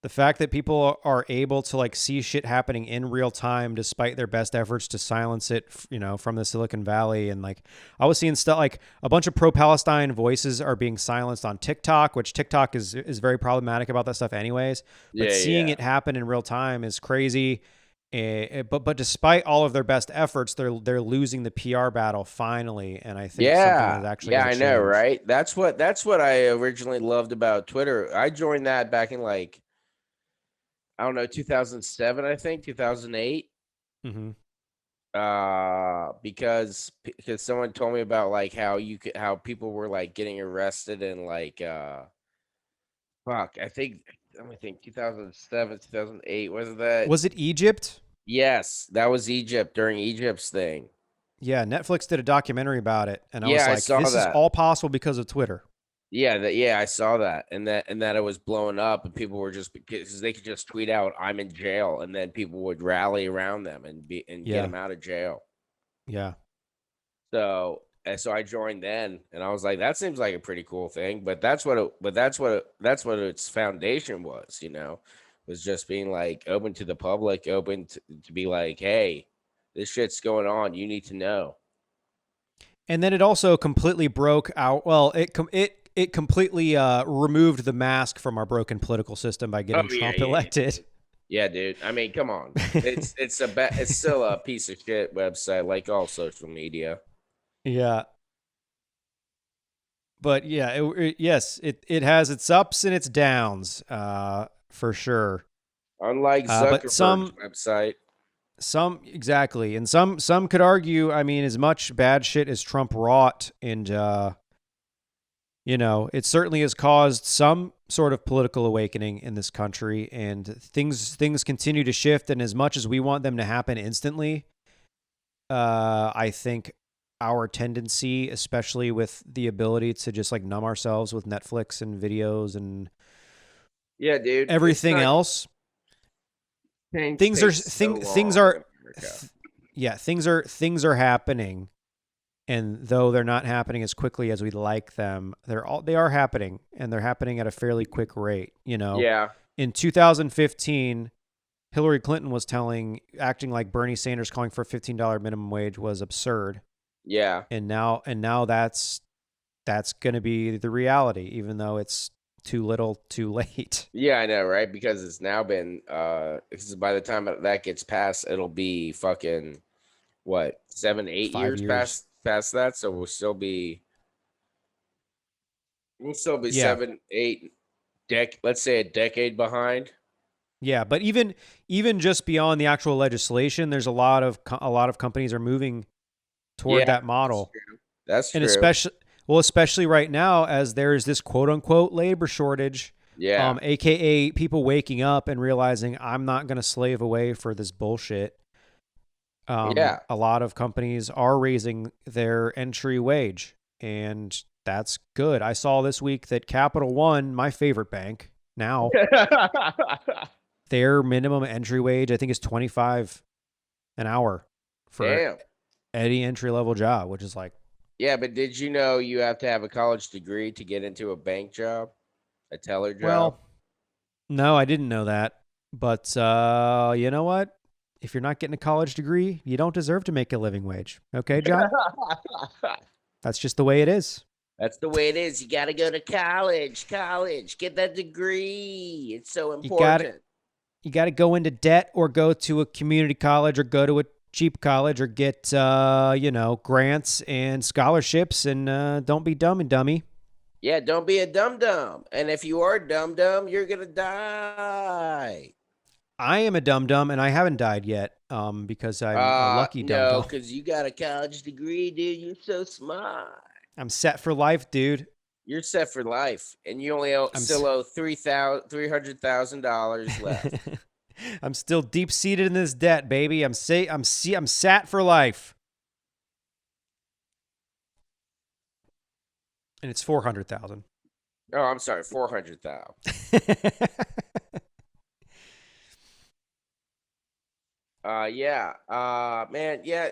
The fact that people are able to like see shit happening in real time despite their best efforts to silence it, from the Silicon Valley. And like, I was seeing stuff like a bunch of pro-Palestine voices are being silenced on TikTok, which TikTok is very problematic about that stuff anyways. But seeing it happen in real time is crazy. But despite all of their best efforts, they're losing the PR battle finally, and I think something is actually I know, change. right? That's what I originally loved about Twitter. I joined that back in like, I don't know, 2007, I think 2008. Mm-hmm. Because someone told me about like how people were like getting arrested and like fuck, I think, let me think, 2007, 2008, wasn't that? Was it Egypt? Yes, that was Egypt, during Egypt's thing. Yeah, Netflix did a documentary about it, and I was Yeah, I like, saw this is that. all possible because of Twitter. Yeah, I saw that, and that it was blowing up, and people were just, because they could just tweet out, "I'm in jail," and then people would rally around them and get them out of jail. Yeah. So I joined then, and I was like, that seems like a pretty cool thing. But that's what its foundation was, was just being like open to the public, open to be like, hey, this shit's going on. You need to know. And then it also completely broke out. Well, it completely removed the mask from our broken political system by getting Trump elected. Yeah, dude. I mean, come on. It's still a piece of shit website, like all social media. Yeah. But yeah, it has its ups and its downs, for sure. Unlike Zuckerberg's website. Exactly. And some could argue, I mean, as much bad shit as Trump wrought, and it certainly has caused some sort of political awakening in this country, and things continue to shift. And as much as we want them to happen instantly, I think our tendency, especially with the ability to just like numb ourselves with Netflix and videos and dude, everything else, things are happening. And though they're not happening as quickly as we'd like them, they are happening, and they're happening at a fairly quick rate. Yeah. In 2015, Hillary Clinton was acting like Bernie Sanders calling for a $15 minimum wage was absurd. Yeah. And now that's going to be the reality, even though it's too little, too late. Yeah, I know, right? Because it's now been by the time that gets passed, it'll be fucking what, 7-8 years past that, so we'll still be Yeah. 7, 8 let's say a decade behind. Yeah, but even just beyond the actual legislation, there's a lot of companies are moving toward that model. That's true. And especially right now, as there is this quote unquote labor shortage. Yeah. AKA people waking up and realizing I'm not going to slave away for this bullshit. A lot of companies are raising their entry wage, and that's good. I saw this week that Capital One, my favorite bank now, their minimum entry wage, I think, is $25 an hour for any entry level job, which is like, yeah. But did you know you have to have a college degree to get into a bank job, a teller job? Well, no, I didn't know that. But you know what? If you're not getting a college degree, you don't deserve to make a living wage. Okay, John? That's just the way it is. That's the way it is. You got to go to college, get that degree. It's so important. You got to go into debt, or go to a community college, or go to a cheap college, or get, grants and scholarships, and don't be dumb and dummy. Yeah, don't be a dum-dum. And if you are a dum-dum, you're going to die. I am a dum-dum, and I haven't died yet, because I'm a lucky dum-dum. No, because you got a college degree, dude. You're so smart. I'm set for life, dude. You're set for life, and you only still owe $300,000 left. I'm still deep seated in this debt, baby. I'm sat for life, and it's 400,000. Oh, I'm sorry, 400,000. Yeah. Man, yeah.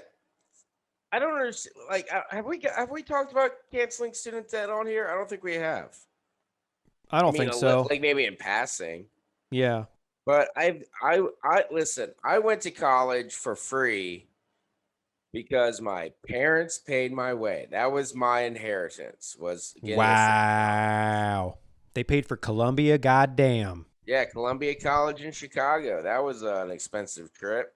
I don't understand. Like, have we talked about canceling student debt on here? I don't think we have. I don't think so. Like maybe in passing. Yeah. But I listen. I went to college for free because my parents paid my way. That was my inheritance. Wow. They paid for Columbia. Goddamn. Yeah, Columbia College in Chicago. That was an expensive trip.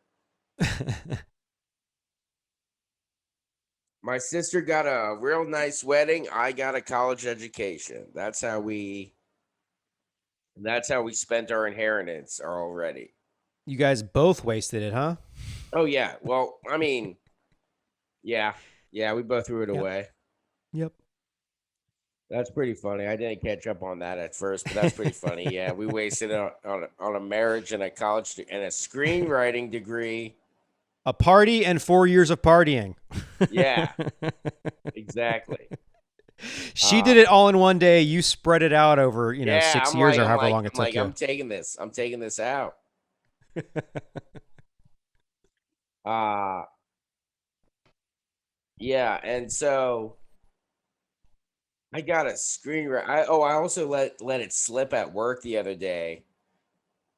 My sister got a real nice wedding. I got a college education. That's how we spent our inheritance already. You guys both wasted it, huh? Oh yeah. Well, I mean, yeah, we both threw it away. Yep. That's pretty funny. I didn't catch up on that at first, but that's pretty funny. Yeah, we wasted it on a marriage and a college and a screenwriting degree. A party and 4 years of partying. Yeah, exactly. She did it all in one day. You spread it out over, 6 years or however long it took you. I'm taking this out. Yeah, and so I got a screenwriter. I also let it slip at work the other day.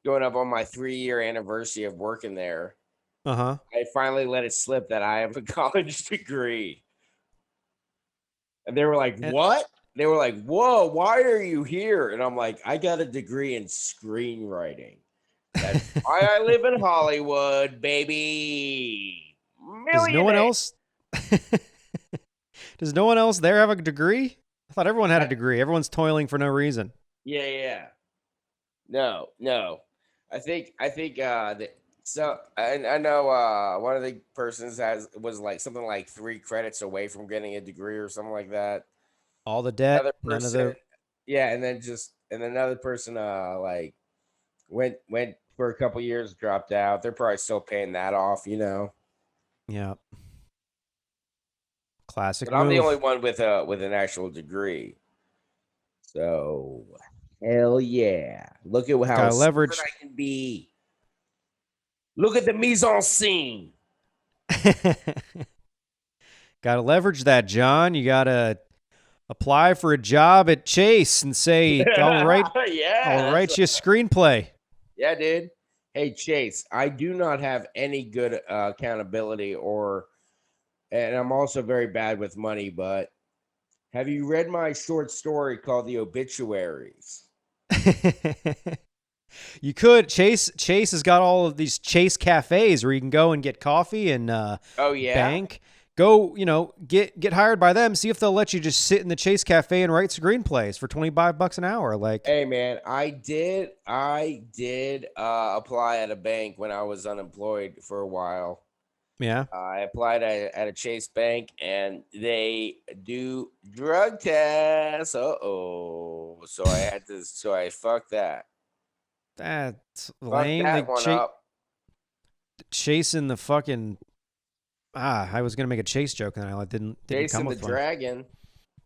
Going up on my 3-year anniversary of working there. Uh-huh. I finally let it slip that I have a college degree. And they were like, what? They were like, whoa, why are you here? And I'm like, I got a degree in screenwriting. That's why I live in Hollywood, baby. Does no one else there have a degree? I thought everyone had a degree. Everyone's toiling for no reason. Yeah. No. I think so I know one of the persons was like something like 3 credits away from getting a degree or something like that. All the debt, none of the and then another person like went for a couple years, dropped out. They're probably still paying that off, Yeah. Classic. But I'm the only one with an actual degree. So hell yeah. Look at how leverage I can be. Look at the mise en scene. Gotta leverage that, John. You gotta apply for a job at Chase and say, I'll write you a screenplay. Yeah, dude. Hey, Chase, I do not have any good accountability and I'm also very bad with money, but have you read my short story called The Obituaries? You could. Chase has got all of these Chase cafes where you can go and get coffee and bank. Go, get hired by them. See if they'll let you just sit in the Chase cafe and write screenplays for $25 an hour. Like, hey man, I did apply at a bank when I was unemployed for a while. Yeah. I applied at a Chase bank and they do drug tests. So I fucked that. That's lame. That one up. Chasing the fucking. I was gonna make a Chase joke and I didn't Chasing come with the dragon.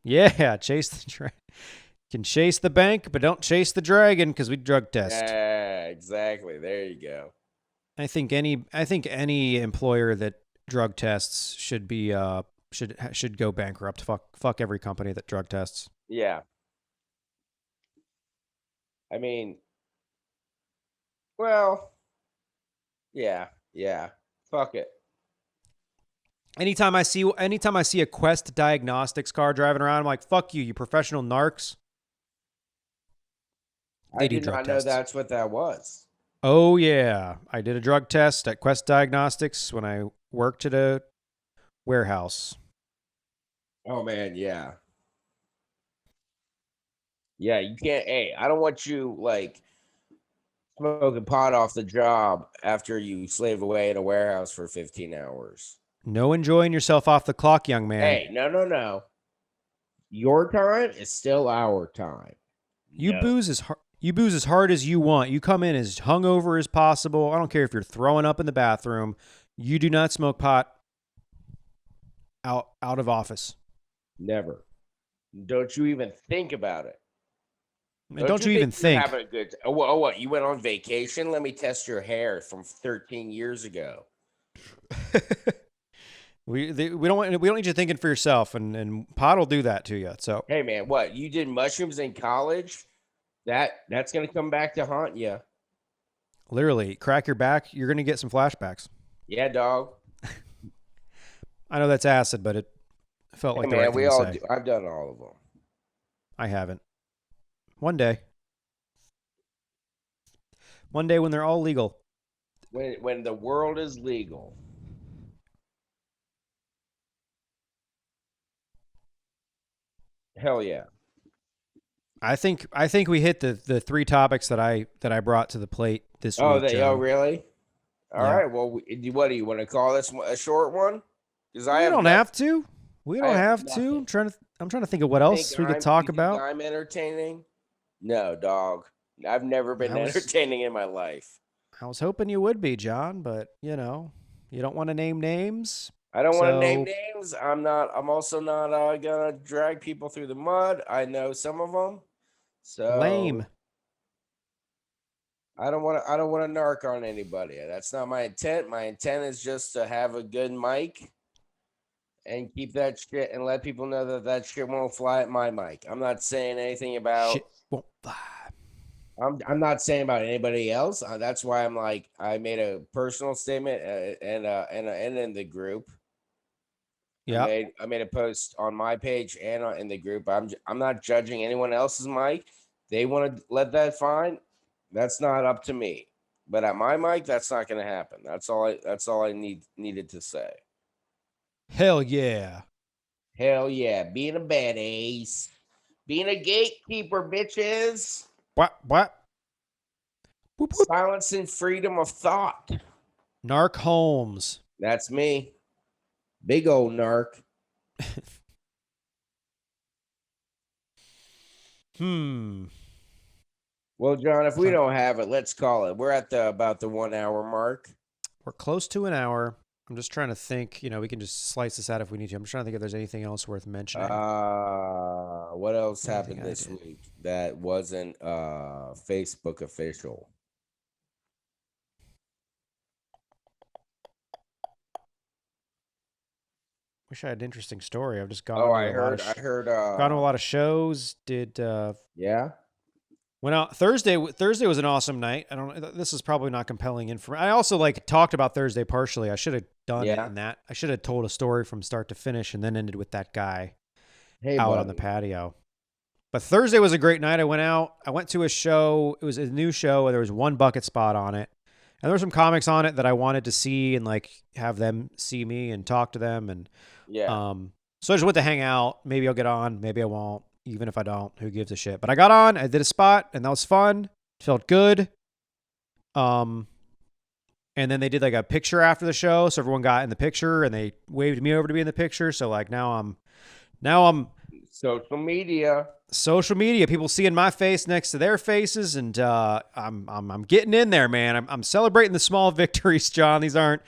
Yeah, chase the dragon. You can chase the bank, but don't chase the dragon because we drug test. Yeah, exactly. There you go. I think any employer that drug tests should be should go bankrupt. Fuck every company that drug tests. Yeah. I mean, well, yeah. Fuck it. Anytime I see a Quest Diagnostics car driving around, I'm like, fuck you, you professional narcs. I did not know that's what that was. Oh, yeah. I did a drug test at Quest Diagnostics when I worked at a warehouse. Oh, man, yeah. Yeah, you can't. Hey, I don't want you, like, smoking pot off the job after you slave away in a warehouse for 15 hours. No enjoying yourself off the clock, young man. Hey, no. your time is still our time. You No. booze as hard as you want. You come in as hungover as possible. I don't care if you're throwing up in the bathroom. You do not smoke pot out of office. Never. Don't you even think about it. And don't you even you're think? having a good what? You went on vacation? Let me test your hair from 13 years ago. We don't need you thinking for yourself, and pot will do that to you. So Hey man, what? You did mushrooms in college? That's gonna come back to haunt you. literally, crack your back, you're gonna get some flashbacks. Yeah, dog. I know that's acid, but it felt like the right thing we to all say. do. I've done all of them. I haven't. One day when they're all legal. When the world is legal. Hell yeah. I think we hit the three topics that I brought to the plate this week. John. Really? All right. Well, what do you want to call this a short one? Because We don't have to. We don't have to. nothing. I'm trying to think of what else we could talk about. I'm entertaining? No, dog. I've never been entertaining in my life. I was hoping you would be, John, but you don't want to name names. I don't want to name names. I'm also not gonna drag people through the mud. I know some of them. So lame. I don't want to narc on anybody. That's not my intent. My intent is just to have a good mic and keep that shit and let people know that shit won't fly at my mic. I'm not saying anything about Shit won't fly. I'm not saying about anybody else. That's why I'm like I made a personal statement and in the group. Yeah. I made a post on my page and in the group. I'm not judging anyone else's mic. They want to let that fine. That's not up to me. But at my mic, that's not going to happen. That's all I needed to say. Hell yeah. Hell yeah. Being a badass. Being a gatekeeper, bitches. What? Whoop, whoop. Silencing freedom of thought. Narc Holmes. That's me. Big old narc. Well, John, if we don't have it, let's call it. We're at about the 1 hour mark. We're close to an hour. I'm just trying to think. We can just slice this out if we need to. I'm just trying to think if there's anything else worth mentioning. What else happened this week that wasn't Facebook official? Wish I had an interesting story. I've just gone. I heard. Gone to a lot of shows. Did yeah. Went out Thursday. Thursday was an awesome night. I don't. This is probably not compelling information. I also talked about Thursday partially. I should have done it in that. I should have told a story from start to finish and then ended with that guy out on the patio. But Thursday was a great night. I went out. I went to a show. It was a new show. There was one bucket spot on it, and there were some comics on it that I wanted to see and have them see me and talk to them. And so I just went to hang out. Maybe I'll get on. Maybe I won't. Even if I don't, who gives a shit? But I got on, I did a spot, and that was fun. Felt good. And then they did a picture after the show, so everyone got in the picture, and they waved me over to be in the picture. So now I'm social media. People seeing my face next to their faces, and I'm getting in there, man. I'm celebrating the small victories, John. These are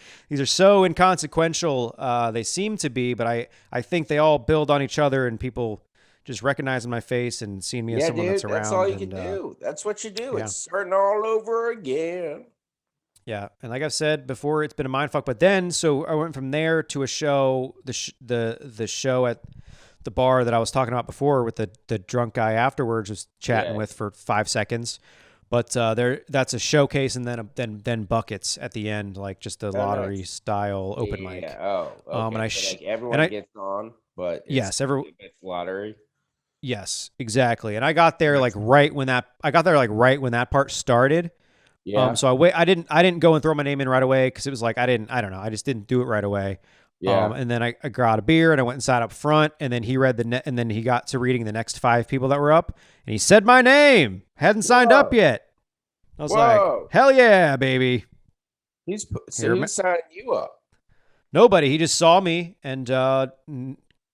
so inconsequential. They seem to be, but I think they all build on each other, and people just recognizing my face and seeing me as someone that's around. That's all you can do. That's what you do. Yeah. It's starting all over again. Yeah, and like I've said before, it's been a mindfuck. But then, so I went from there to a show, the show at the bar that I was talking about before with the drunk guy afterwards, was chatting with for 5 seconds. But that's a showcase, and then buckets at the end, just the lottery style open mic. Oh, okay. And everyone gets on, but it's lottery. Yes, exactly. And I got there right when that part started. Yeah. So I didn't go and throw my name in right away because it was I don't know. I just didn't do it right away. Yeah. And then I got a beer and I went and sat up front, and then he read and then he got to reading the next 5 people that were up, and he said my name. Hadn't signed up yet. I was like, hell yeah, baby. Who's signing you up? Nobody. He just saw me and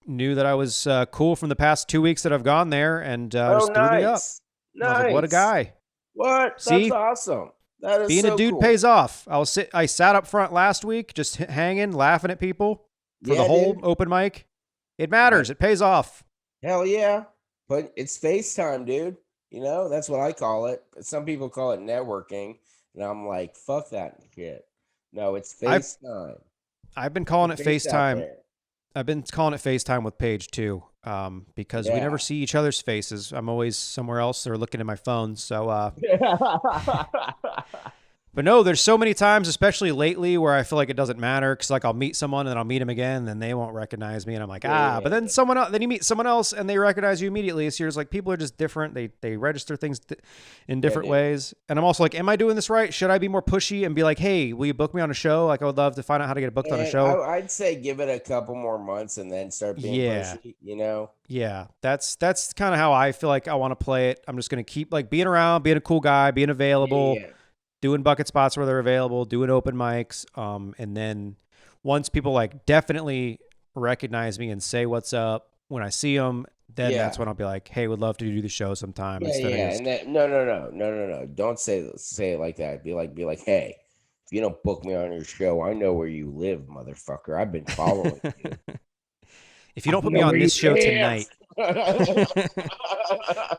knew that I was cool from the past 2 weeks that I've gone there, and just threw me up. Nice. I was like, what a guy. What? See? That's awesome. That is Being so a dude cool. pays off. I sat up front last week, just hanging, laughing at people for the whole open mic. It matters. It pays off. Hell yeah. But it's FaceTime, dude. You know, that's what I call it. Some people call it networking. And I'm like, fuck that shit. No, it's FaceTime. I've been calling it FaceTime. I've been calling it FaceTime with Paige too, because we never see each other's faces. I'm always somewhere else or looking at my phone. So, but no, there's so many times, especially lately, where I feel like it doesn't matter because like I'll meet someone and then I'll meet them again, and then they won't recognize me, and I'm like, but then someone else, then you meet someone else and they recognize you immediately. So you're just like, people are just different. They register things in different ways, and I'm also like, am I doing this right? Should I be more pushy and be like, hey, will you book me on a show? Like I would love to find out how to get booked on a show. I'd say give it a couple more months and then start being pushy. You know? Yeah, that's kind of how I feel like I want to play it. I'm just gonna keep like being around, being a cool guy, being available. Yeah. Doing bucket spots where they're available, doing open mics. And then once people like definitely recognize me and say what's up when I see them, then that's when I'll be like, hey, would love to do the show sometime. No. Don't say it like that. Be like, hey, if you don't book me on your show, I know where you live, motherfucker. I've been following you. If you don't put me on this show tonight,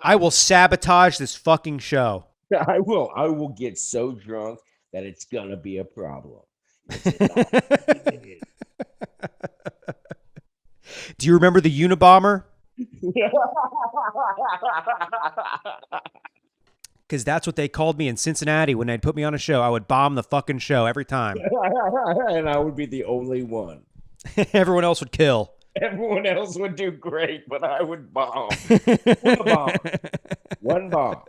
I will sabotage this fucking show. I will get so drunk that it's gonna be a problem. Do you remember the Unabomber? Because that's what they called me in Cincinnati when they'd put me on a show. I would bomb the fucking show every time. And I would be the only one. Everyone else would kill. Everyone else would do great, but I would bomb. One bomb.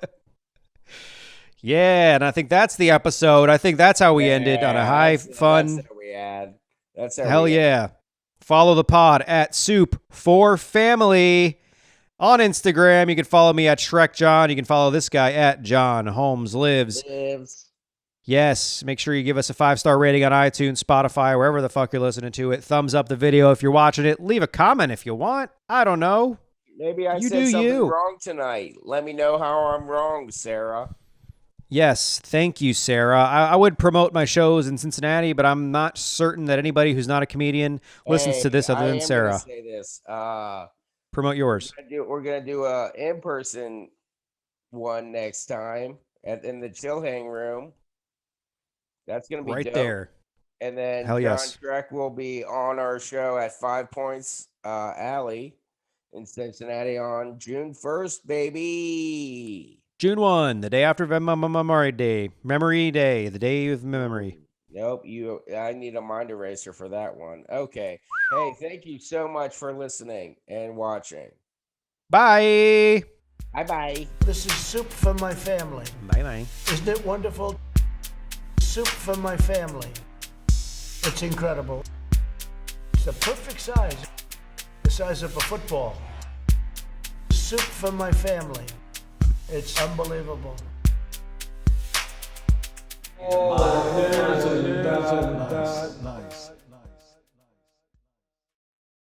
Yeah, and I think that's the episode. I think that's how we ended on a high fun. That's how we had. That's how hell yeah. Follow the pod at Soup for Family on Instagram. You can follow me at Shrek John. You can follow this guy at John Holmes Lives. Yes, make sure you give us a 5-star rating on iTunes, Spotify, wherever the fuck you're listening to it. Thumbs up the video if you're watching it. Leave a comment if you want. I don't know. Maybe I said something wrong tonight. Let me know how I'm wrong, Sarah. Yes, thank you, Sarah. I would promote my shows in Cincinnati, but I'm not certain that anybody who's not a comedian listens to this other than Sarah. Say this. Promote yours. We're gonna do a in-person one next time in the Chill Hang Room. That's gonna be right dope. There. And then Hell John yes. Trek will be on our show at 5 Points Alley in Cincinnati on June 1st, baby. June 1, the day after Memory Day. Memory Day, the day of memory. Nope, I need a mind eraser for that one. Okay. Hey, thank you so much for listening and watching. Bye. Bye-bye. This is Soup for my family. Bye-bye. Isn't it wonderful? Soup for my family. It's incredible. It's the perfect size. The size of a football. Soup for my family. It's unbelievable. Oh,